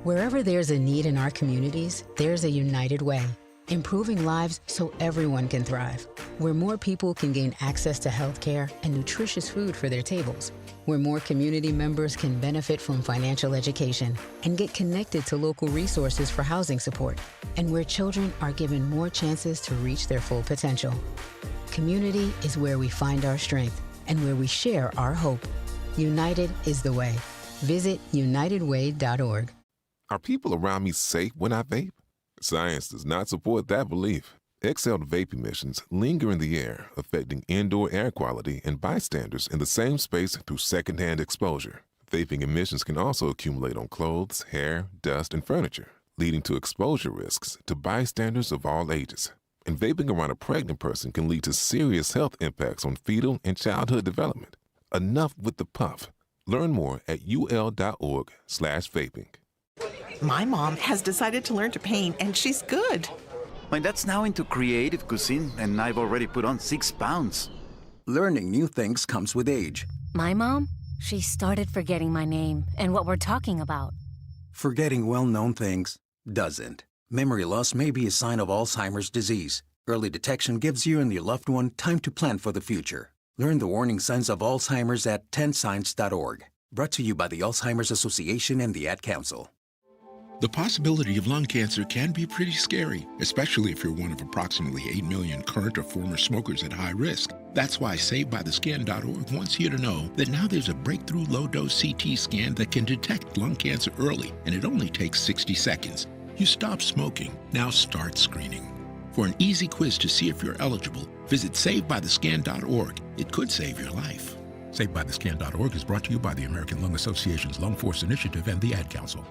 Wherever there's a need in our communities, there's a United Way. Improving lives so everyone can thrive. Where more people can gain access to health care and nutritious food for their tables. Where more community members can benefit from financial education and get connected to local resources for housing support. And where children are given more chances to reach their full potential. Community is where we find our strength and where we share our hope. United is the way. Visit unitedway.org. Are people around me safe when I vape? Science does not support that belief. Exhaled vape emissions linger in the air, affecting indoor air quality and bystanders in the same space through secondhand exposure. Vaping emissions can also accumulate on clothes, hair, dust, and furniture, leading to exposure risks to bystanders of all ages. And vaping around a pregnant person can lead to serious health impacts on fetal and childhood development. Enough with the puff. Learn more at ul.org/vaping. My mom has decided to learn to paint, and she's good. My dad's now into creative cuisine, and I've already put on 6 pounds. Learning new things comes with age. My mom, she started forgetting my name and what we're talking about. Forgetting well-known things doesn't. Memory loss may be a sign of Alzheimer's disease. Early detection gives you and your loved one time to plan for the future. Learn the warning signs of Alzheimer's at 10signs.org. Brought to you by the Alzheimer's Association and the Ad Council. The possibility of lung cancer can be pretty scary, especially if you're one of approximately 8 million current or former smokers at high risk. That's why SaveByTheScan.org wants you to know that now there's a breakthrough low-dose CT scan that can detect lung cancer early, and it only takes 60 seconds. You stop smoking, now start screening. For an easy quiz to see if you're eligible, visit SaveByTheScan.org. It could save your life. SaveByTheScan.org is brought to you by the American Lung Association's Lung Force Initiative and the Ad Council.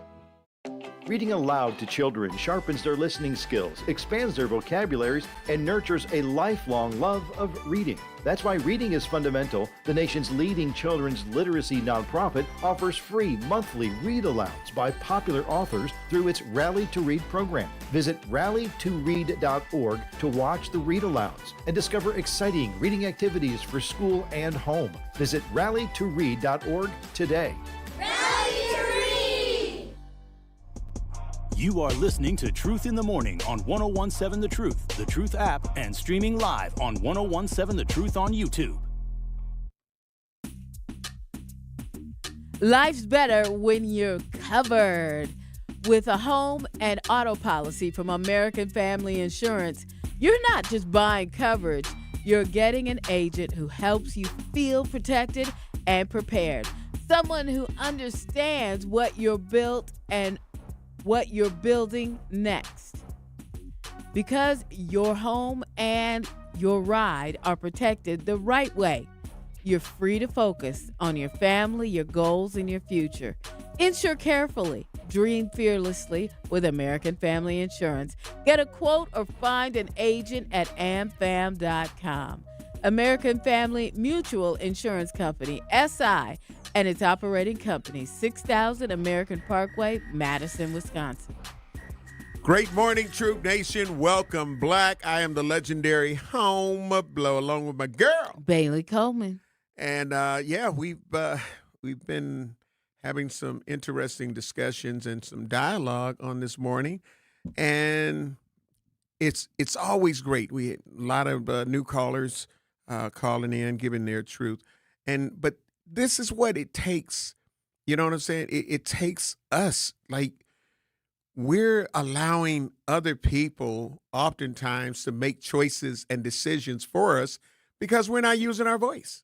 Reading aloud to children sharpens their listening skills, expands their vocabularies, and nurtures a lifelong love of reading. That's why Reading is Fundamental, the nation's leading children's literacy nonprofit, offers free monthly read-alouds by popular authors through its Rally to Read program. Visit rallytoread.org to watch the read-alouds and discover exciting reading activities for school and home. Visit rallytoread.org today. You are listening to Truth in the Morning on 1017 The Truth app, and streaming live on 1017 The Truth on YouTube. Life's better when you're covered. With a home and auto policy from American Family Insurance, you're not just buying coverage, you're getting an agent who helps you feel protected and prepared. Someone who understands what you're built and what you're building next. Because your home and your ride are protected the right way, you're free to focus on your family, your goals, and your future. Insure carefully. Dream fearlessly with American Family Insurance. Get a quote or find an agent at amfam.com. American Family Mutual Insurance Company, SI, and its operating company, 6000 American Parkway, Madison, Wisconsin. Great morning, Troop Nation. Welcome, Black. I am the legendary Home Blow, along with my girl, Bailey Coleman. And we've been having some interesting discussions and some dialogue on this morning, and it's always great. We had a lot of new callers calling in, giving their truth, but this is what it takes. You know what I'm saying? It takes us. Like, we're allowing other people oftentimes to make choices and decisions for us because we're not using our voice.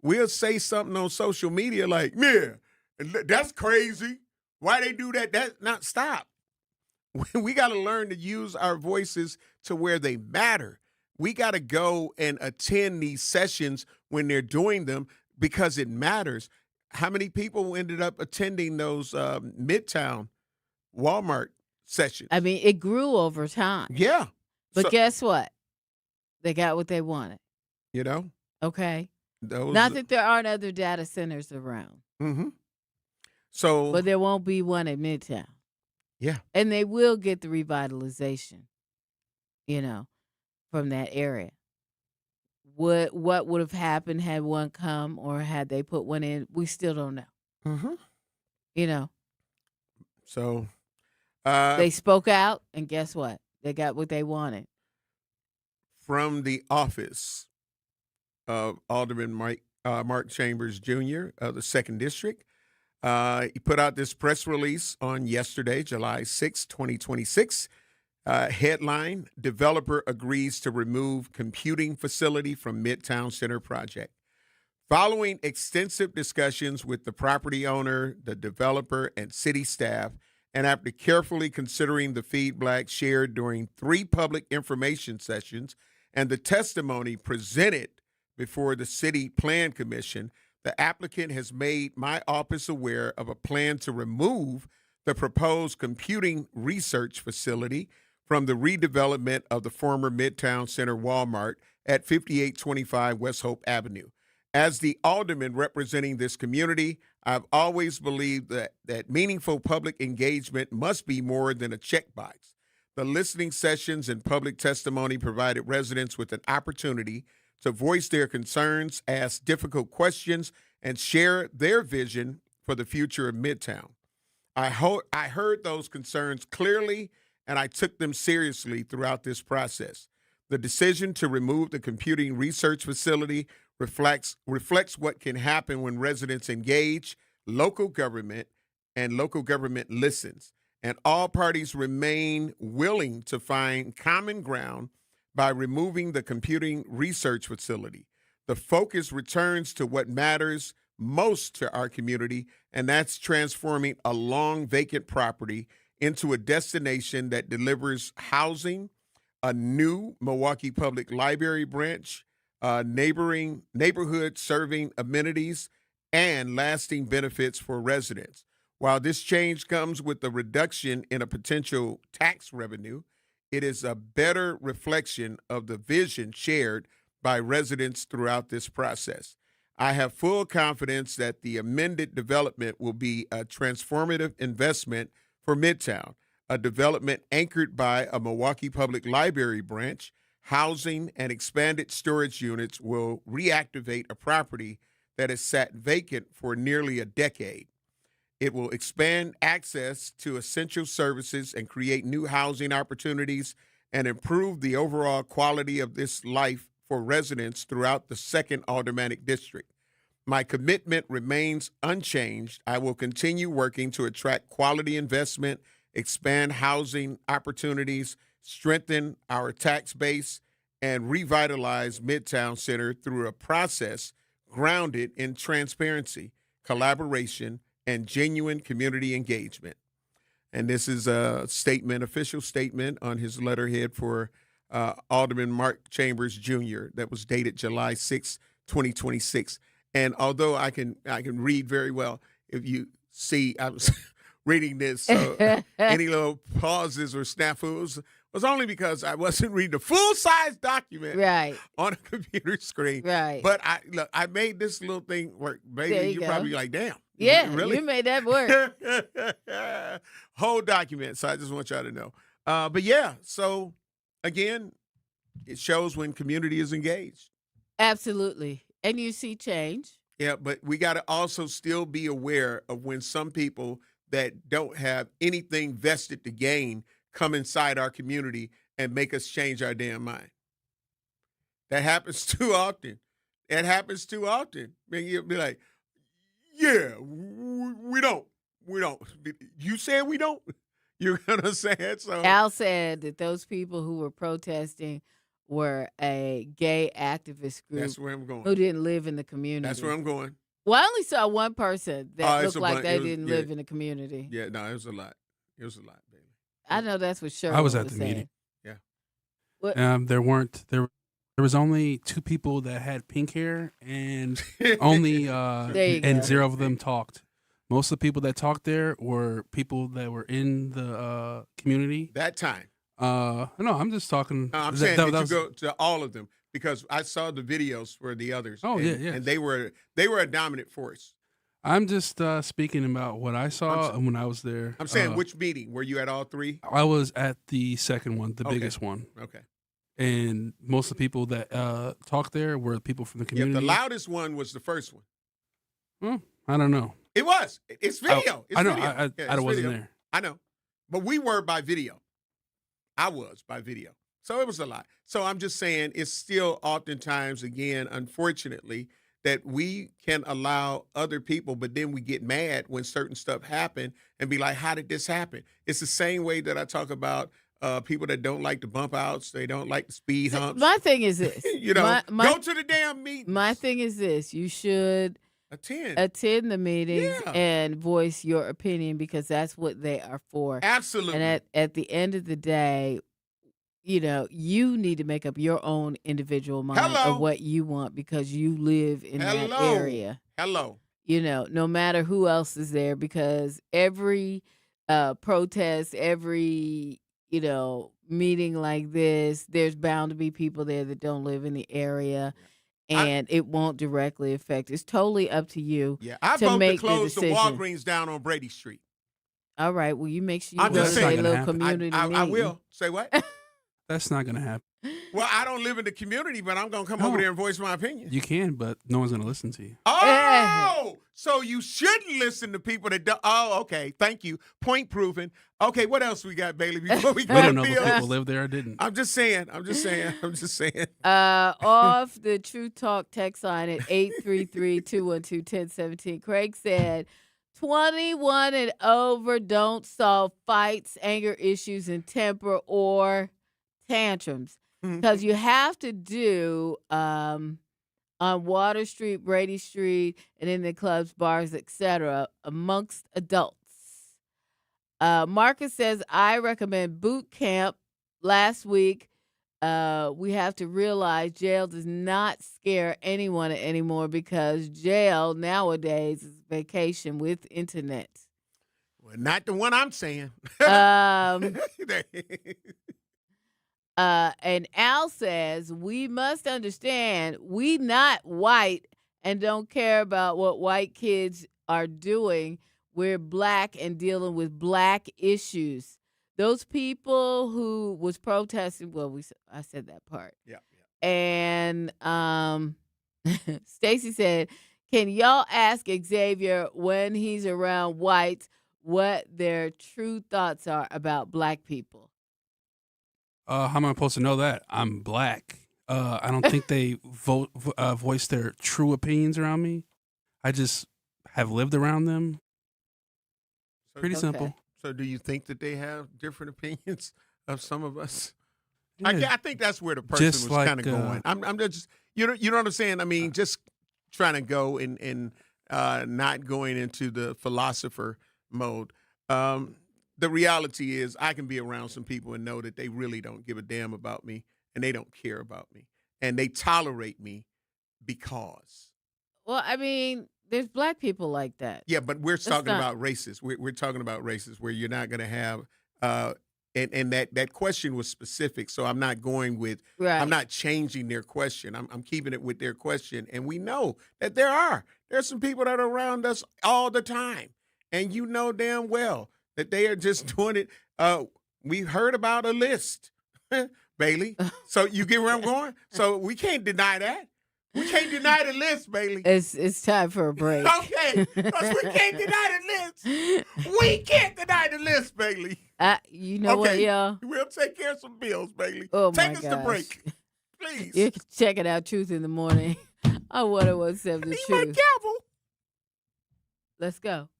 We'll say something on social media like, "Yeah, that's crazy. Why they do that?" That's not stop. We got to learn to use our voices to where they matter. We got to go and attend these sessions when they're doing them because it matters. How many people ended up attending those Midtown Walmart sessions? I mean, it grew over time. Yeah. But guess what? They got what they wanted. You know? Okay. Not that there aren't other data centers around. Mm-hmm. But there won't be one at Midtown. Yeah. And they will get the revitalization, from that area. What would have happened had one come or had they put one in? We still don't know. Mm-hmm. So they spoke out, and guess what? They got what they wanted. From the office of Alderman Mark Chambers Jr. of the 2nd District, he put out this press release on yesterday, July 6, 2026. Headline, developer agrees to remove computing facility from Midtown Center project. Following extensive discussions with the property owner, the developer, and city staff, and after carefully considering the feedback shared during 3 public information sessions and the testimony presented before the City Plan Commission, the applicant has made my office aware of a plan to remove the proposed computing research facility from the redevelopment of the former Midtown Center Walmart at 5825 West Hope Avenue. As the alderman representing this community, I've always believed that meaningful public engagement must be more than a checkbox. The listening sessions and public testimony provided residents with an opportunity to voice their concerns, ask difficult questions, and share their vision for the future of Midtown. I heard those concerns clearly, and I took them seriously throughout this process. The decision to remove the computing research facility reflects what can happen when residents engage local government and local government listens, and all parties remain willing to find common ground by removing the computing research facility. The focus returns to what matters most to our community, and that's transforming a long vacant property into a destination that delivers housing, a new Milwaukee Public Library branch, neighborhood serving amenities, and lasting benefits for residents. While this change comes with a reduction in a potential tax revenue, it is a better reflection of the vision shared by residents throughout this process. I have full confidence that the amended development will be a transformative investment for Midtown, a development anchored by a Milwaukee Public Library branch. Housing and expanded storage units will reactivate a property that has sat vacant for nearly a decade. It will expand access to essential services and create new housing opportunities and improve the overall quality of this life for residents throughout the 2nd Aldermanic District. My commitment remains unchanged. I will continue working to attract quality investment, expand housing opportunities, strengthen our tax base, and revitalize Midtown Center through a process grounded in transparency, collaboration, and genuine community engagement. And this is a statement, official statement on his letterhead for Alderman Mark Chambers Jr. that was dated July 6, 2026. And although I can read very well, if you see, I was reading this, so any little pauses or snafus was only because I wasn't reading the full-size document on a computer screen. Right. But I made this little thing work. Baby, you're probably like, damn. Yeah, really? you made that work. Whole document, so I just want y'all to know. But yeah, so again, it shows when community is engaged. Absolutely. And you see change. Yeah, but we got to also still be aware of when some people that don't have anything vested to gain come inside our community and make us change our damn mind. That happens too often. It happens too often. I mean, you'll be like, yeah, we don't. You said we don't? You know what I'm saying? So Al said that those people who were protesting were a gay activist group. That's where I'm going. Who didn't live in the community. That's where I'm going. Well, I only saw one person that looked like they didn't live in the community. Yeah, no, it was a lot. It was a lot, baby. I know that's what Shirley I was at the saying. meeting. Yeah. What? There was only 2 people that had pink hair, and only and 0 of them talked. Most of the people that talked there were people that were in the community. That time. No, I'm just talking. I'm saying did you go to all of them? Because I saw the videos for the others. Oh, and, yeah. And they were a dominant force. I'm just speaking about what I saw and when I was there. I'm saying which meeting? Were you at all 3? I was at the second one, the biggest one. Okay. And most of the people that talked there were people from the community. Yeah, the loudest one was the first one. I don't know. It was. It's video. I know. Video. I wasn't video. there. I know. But we were by video. I was by video. So it was a lot. So I'm just saying it's still oftentimes, again, unfortunately, that we can allow other people, but then we get mad when certain stuff happen and be like, how did this happen? It's the same way that I talk about people that don't like the bump outs. They don't like the speed humps. My thing is this. Go to the damn meeting. My thing is this. You should attend the meetings and voice your opinion because that's what they are for. Absolutely. And at the end of the day, you need to make up your own individual mind of what you want because you live in that area. Hello. No matter who else is there, because every protest, every, meeting like this, there's bound to be people there that don't live in the area. And it won't directly affect. It's totally up to you. Yeah, I to vote make to close the the decision. Walgreens down on Brady Street. All right. Well, you make sure you I'm go just to saying. a little community I meeting. will. Say what? That's not going to happen. Well, I don't live in the community, but I'm going to come over there and voice my opinion. You can, but no one's going to listen to you. Oh, so you shouldn't listen to people that don't. Oh, okay. Thank you. Point proven. Okay, what else we got, Bailey, before we go We don't know to if bills? people live there or didn't. I'm just saying. Off the True Talk text line at 833-212-1017. Craig said, 21 and over don't solve fights, anger issues, and temper or tantrums. Because you have to do on Water Street, Brady Street, and in the clubs, bars, etc., amongst adults. Marcus says, I recommend boot camp. Last week, we have to realize jail does not scare anyone anymore because jail nowadays is vacation with internet. Well, not the one I'm saying. And Al says, we must understand we not white and don't care about what white kids are doing. We're black and dealing with black issues. Those people who was protesting, I said that part. Yeah. And Stacy said, can y'all ask Xavier when he's around whites what their true thoughts are about black people? How am I supposed to know that? I'm black. I don't think they voice their true opinions around me. I just have lived around them. Pretty simple. So do you think that they have different opinions of some of us? Yeah, I think that's where the person was kind of going. I'm just, you know what I'm saying? I mean, just trying to go and not going into the philosopher mode. The reality is I can be around some people and know that they really don't give a damn about me and they don't care about me and they tolerate me because. Well, I mean, there's black people like that. Yeah, but we're talking about races. We're talking about races where you're not going to have and that question was specific, so I'm not going with I'm not changing their question. I'm keeping it with their question, and we know that there's some people that are around us all the time, and you know damn well that they are just doing it. We heard about a list, Bailey. So you get where I'm going? So we can't deny that. We can't deny the list, Bailey. It's time for a break. Okay, because we can't deny the list. We can't deny the list, Bailey. You know what, y'all? We'll take care of some bills, Bailey. Oh, take us to break, please. You can check it out, Truth in the Morning on 1017 The Truth. My gavel. Let's go.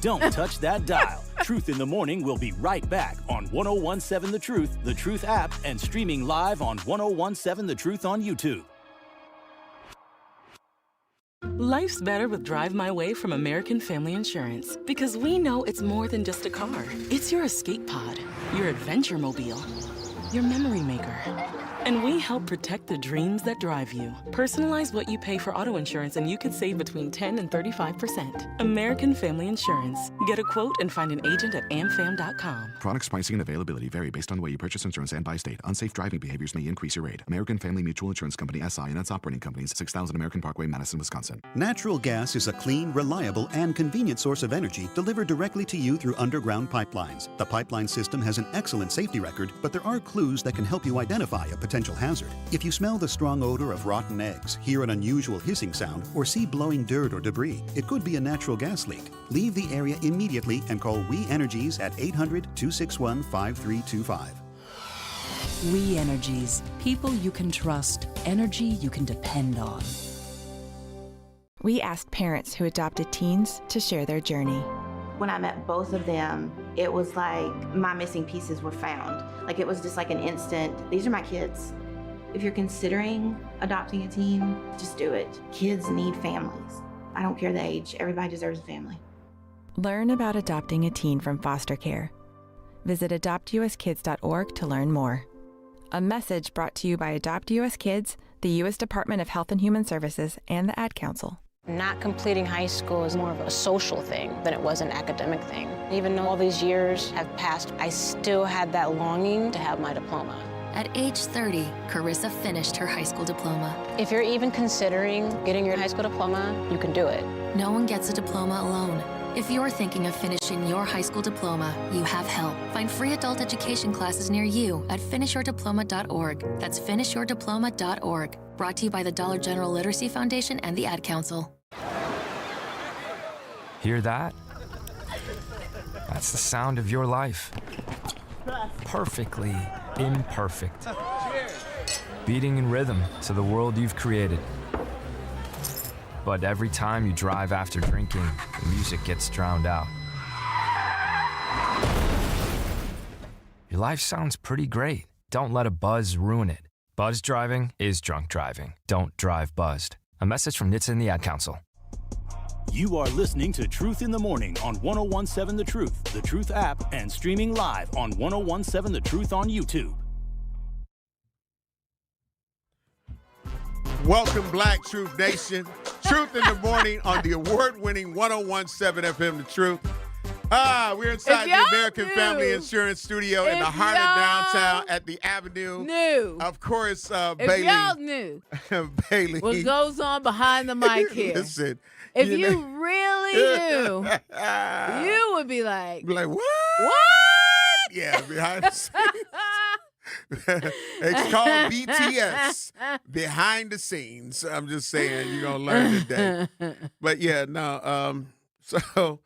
Don't touch that dial. Truth in the Morning will be right back on 1017 The Truth app, and streaming live on 1017 The Truth on YouTube. Life's better with Drive My Way from American Family Insurance, because we know it's more than just a car. It's your escape pod, your adventure mobile, your memory maker. And we help protect the dreams that drive you. Personalize what you pay for auto insurance and you could save between 10 and 35%. American Family Insurance. Get a quote and find an agent at amfam.com. Products, pricing, and availability vary based on the way you purchase insurance and by state. Unsafe driving behaviors may increase your rate. American Family Mutual Insurance Company, SI, and its operating companies, 6000 American Parkway, Madison, Wisconsin. Natural gas is a clean, reliable, and convenient source of energy delivered directly to you through underground pipelines. The pipeline system has an excellent safety record, but there are clues that can help you identify a potential hazard. If you smell the strong odor of rotten eggs, hear an unusual hissing sound, or see blowing dirt or debris, it could be a natural gas leak. Leave the area immediately and call We Energies at 800-261-5325. We Energies. People you can trust. Energy you can depend on. We asked parents who adopted teens to share their journey. When I met both of them, it was like my missing pieces were found. Like it was just like an instant, these are my kids. If you're considering adopting a teen, just do it. Kids need families. I don't care the age, everybody deserves a family. Learn about adopting a teen from foster care. Visit adoptuskids.org to learn more. A message brought to you by Adopt US Kids, the U.S. Department of Health and Human Services, and the Ad Council. Not completing high school is more of a social thing than it was an academic thing. Even though all these years have passed, I still had that longing to have my diploma. At age 30, Carissa finished her high school diploma. If you're even considering getting your high school diploma, you can do it. No one gets a diploma alone. If you're thinking of finishing your high school diploma, you have help. Find free adult education classes near you at finishyourdiploma.org. That's finishyourdiploma.org. Brought to you by the Dollar General Literacy Foundation and the Ad Council. Hear that? That's the sound of your life. Perfectly imperfect. Beating in rhythm to the world you've created. But every time you drive after drinking, the music gets drowned out. Your life sounds pretty great. Don't let a buzz ruin it. Buzz driving is drunk driving. Don't drive buzzed. A message from NHTSA and the Ad Council. You are listening to Truth in the Morning on 1017 The Truth app, and streaming live on 1017 The Truth on YouTube. Welcome, Black Truth Nation. Truth in the Morning on the award-winning 1017 FM The Truth. We're inside the American Family Insurance Studio in the heart of downtown at the Avenue. Of course, Bailey. If y'all knew Bailey. what goes on behind the mic here. Listen. If you really knew, you would be like, what? What? Yeah, behind the scenes. It's called BTS, behind the scenes. I'm just saying, you're going to learn today. But yeah, no. So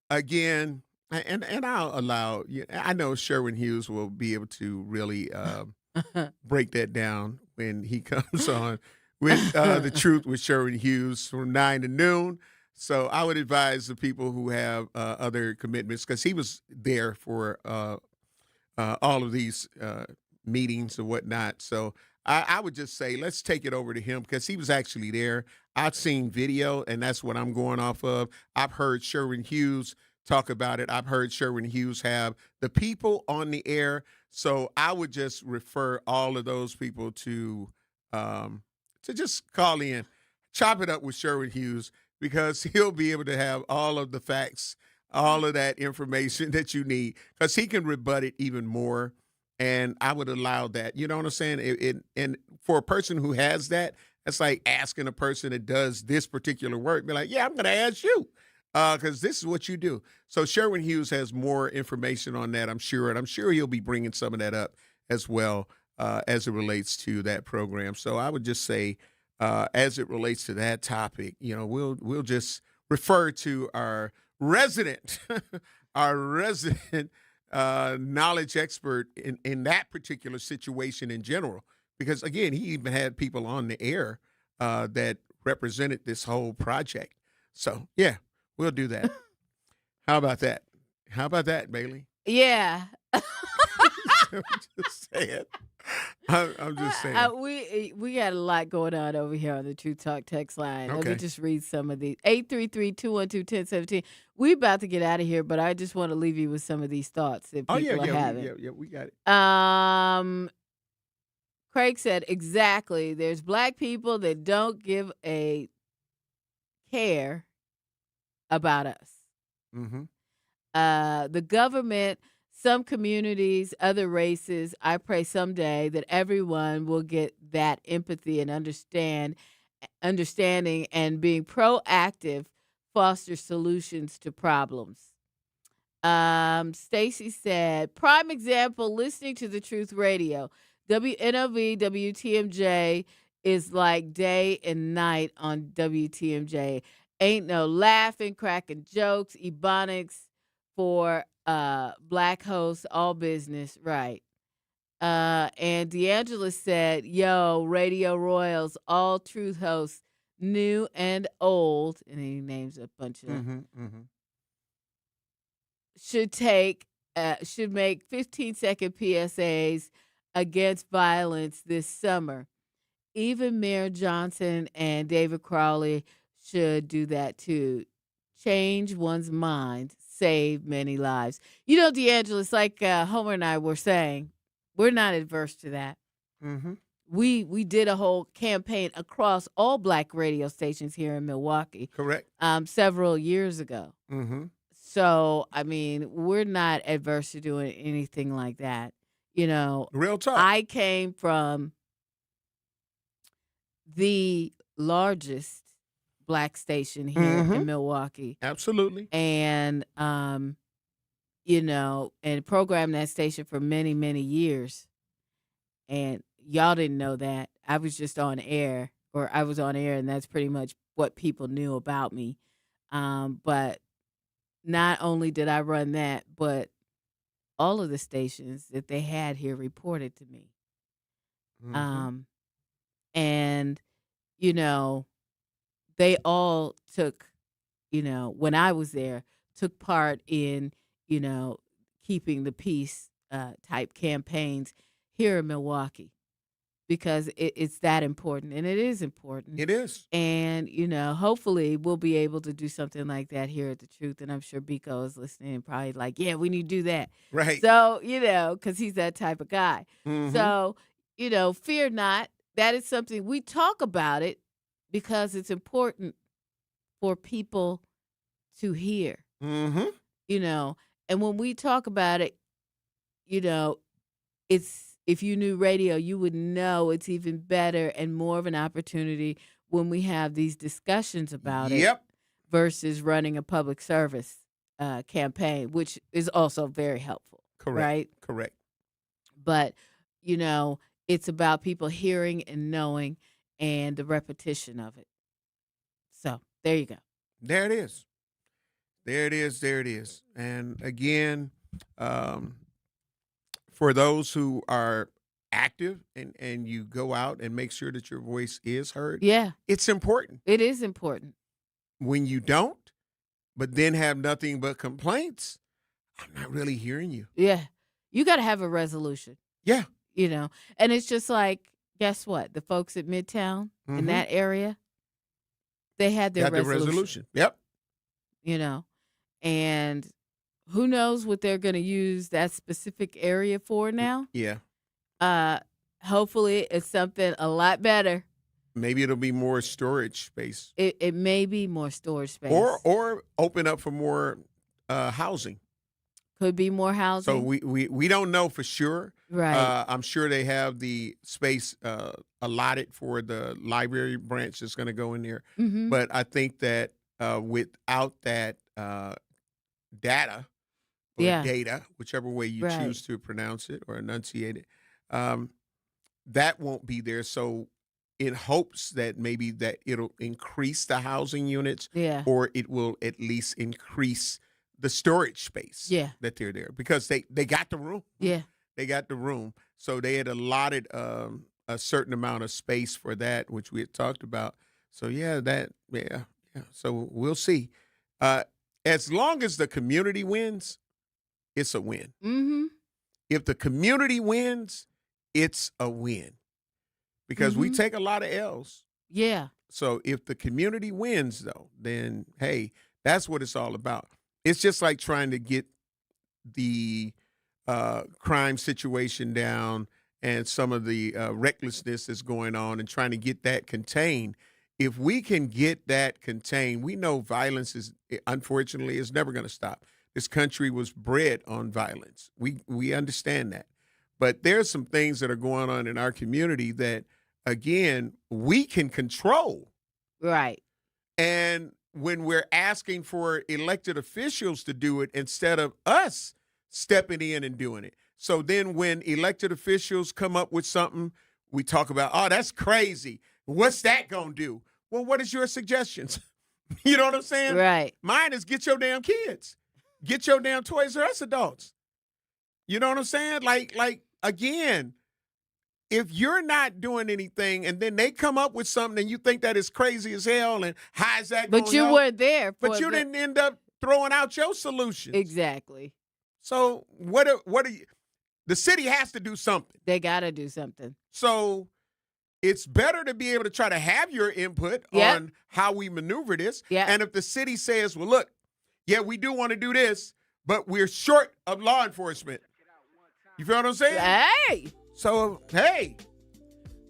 again, and I'll allow, I know Sherwin Hughes will be able to really break that down when he comes on with The Truth with Sherwin Hughes from 9 to noon. So I would advise the people who have other commitments, because he was there for all of these meetings and whatnot. So I would just say, let's take it over to him, because he was actually there. I've seen video, and that's what I'm going off of. I've heard Sherwin Hughes talk about it. I've heard Sherwin Hughes have the people on the air. So I would just refer all of those people to just call in, chop it up with Sherwin Hughes, because he'll be able to have all of the facts, all of that information that you need, because he can rebut it even more. And I would allow that. You know what I'm saying? And for a person who has that, it's like asking a person that does this particular work, be like, yeah, I'm going to ask you, because this is what you do. So Sherwin Hughes has more information on that, I'm sure. And I'm sure he'll be bringing some of that up as well as it relates to that program. So I would just say, as it relates to that topic, we'll just refer to our resident, knowledge expert in that particular situation in general. Because, again, he even had people on the air that represented this whole project. So, yeah, we'll do that. How about that? How about that, Bailey? Yeah. I'm just saying. I'm just saying. We got a lot going on over here on the True Talk text line. Okay. Let me just read some of these. 833-212-1017. We about to get out of here, but I just want to leave you with some of these thoughts that people are having. We got it. Craig said, exactly. There's black people that don't give a care about us. Mm-hmm. The government, some communities, other races, I pray someday that everyone will get that empathy and understanding and being proactive foster solutions to problems. Stacy said, prime example, listening to the Truth Radio. WNOV, WTMJ is like day and night on WTMJ. Ain't no laughing, cracking jokes, ebonics for black hosts, all business, right. And D'Angela said, yo, Radio Royals, all truth hosts, new and old, and he names a bunch of them, should make 15-second PSAs against violence this summer. Even Mayor Johnson and David Crowley should do that too. Change one's mind, save many lives. You know, D'Angelo, it's like Homer and I were saying, we're not adverse to that. Mm-hmm. We did a whole campaign across all black radio stations here in Milwaukee. Correct. Several years ago. Mm-hmm. So, I mean, we're not adverse to doing anything like that. You know, real talk. I came from the largest black station here in Milwaukee. Absolutely. And, and programmed that station for many, many years. And y'all didn't know that. I was just on air, or I was on air, and that's pretty much what people knew about me. But not only did I run that, but all of the stations that they had here reported to me. And, they all took, when I was there, took part in, keeping the peace type campaigns here in Milwaukee, because it's that important, and it is important. It is. And, hopefully we'll be able to do something like that here at The Truth. And I'm sure Biko is listening and probably like, yeah, we need to do that. Right. So, because he's that type of guy. Mm-hmm. So, fear not. That is something we talk about it because it's important for people to hear. Mm-hmm. you know. And when we talk about it, you know, it's, if you knew radio, you would know it's even better and more of an opportunity when we have these discussions about it versus running a public service campaign, which is also very helpful. Correct. Right? Correct. But, you know, it's about people hearing and knowing and the repetition of it. So there you go. There it is. There it is. There it is. And again, for those who are active and you go out and make sure that your voice is heard. Yeah. It's important. It is important. When you don't, but then have nothing but complaints, I'm not really hearing you. Yeah. You got to have a resolution. Yeah. You know, and it's just like, guess what? The folks at Midtown in that area, they had their resolution. Yep. You know, and who knows what they're going to use that specific area for now? Yeah. Hopefully it's something a lot better. Maybe it'll be more storage space. It may be more storage space. Or open up for more housing. Could be more housing. So we don't know for sure. Right. I'm sure they have the space allotted for the library branch that's going to go in there. Mm-hmm. But I think that without that data, or data, whichever way you choose to pronounce it or enunciate it, that won't be there. So in hopes that maybe that it'll increase the housing units, or it will at least increase the storage space that they're there, because they got the room. Yeah. They got the room. So they had allotted a certain amount of space for that, which we had talked about. So So we'll see. As long as the community wins, it's a win. Mm-hmm. If the community wins, it's a win. Because we take a lot of L's. Yeah. So if the community wins, though, then, hey, that's what it's all about. It's just like trying to get the crime situation down and some of the recklessness that's going on and trying to get that contained. If we can get that contained, we know violence unfortunately, is never going to stop. This country was bred on violence. We understand that. But there's some things that are going on in our community that, again, we can control. Right. And when we're asking for elected officials to do it instead of us stepping in and doing it. So then when elected officials come up with something, we talk about, oh, that's crazy. What's that going to do? Well, what is your suggestions? You know what I'm saying? Right. Mine is get your damn kids. Get your damn Toys R Us adults. You know what I'm saying? Like again, if you're not doing anything and then they come up with something and you think that is crazy as hell and how is that going to But you were there. But you didn't end up throwing out your solutions. Exactly. So what are you? The city has to do something. They got to do something. So it's better to be able to try to have your input on how we maneuver this. Yeah. And if the city says, well, look, yeah, we do want to do this, but we're short of law enforcement. You feel what I'm saying? Hey. So, hey,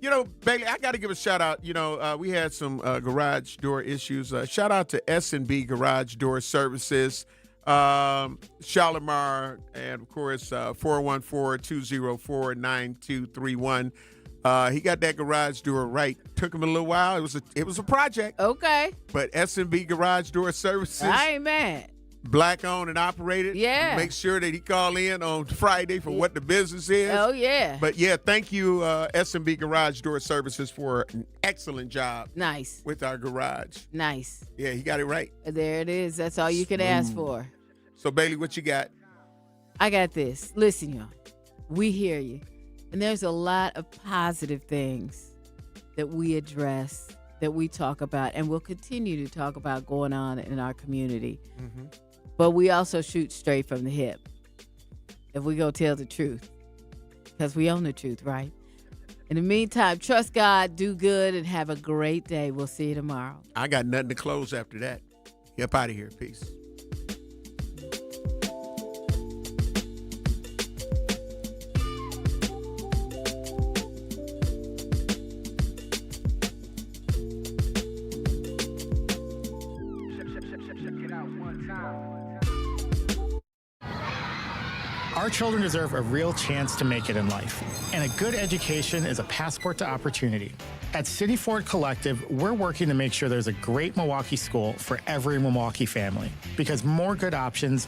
you know, Bailey, I got to give a shout out. You know, we had some garage door issues. Shout out to S&B Garage Door Services, Shalimar, and, of course, 414-204-9231. He got that garage door right. Took him a little while. It was a project. Okay. But S&B Garage Door Services. I ain't mad. Black owned and operated. Yeah. Make sure that he call in on Friday for what the business is. Oh, yeah. But, yeah, thank you, S&B Garage Door Services, for an excellent job. Nice. With our garage. Nice. Yeah, he got it right. There it is. That's all you can ask for. So, Bailey, what you got? I got this. Listen, y'all. We hear you. And there's a lot of positive things that we address, that we talk about, and we'll continue to talk about going on in our community. Mm-hmm. But we also shoot straight from the hip. If we go tell the truth. Because we own the truth, right? In the meantime, trust God, do good, and have a great day. We'll see you tomorrow. I got nothing to close after that. Get up out of here. Peace. Our children deserve a real chance to make it in life, and a good education is a passport to opportunity. At City Ford Collective, we're working to make sure there's a great Milwaukee school for every Milwaukee family, because more good options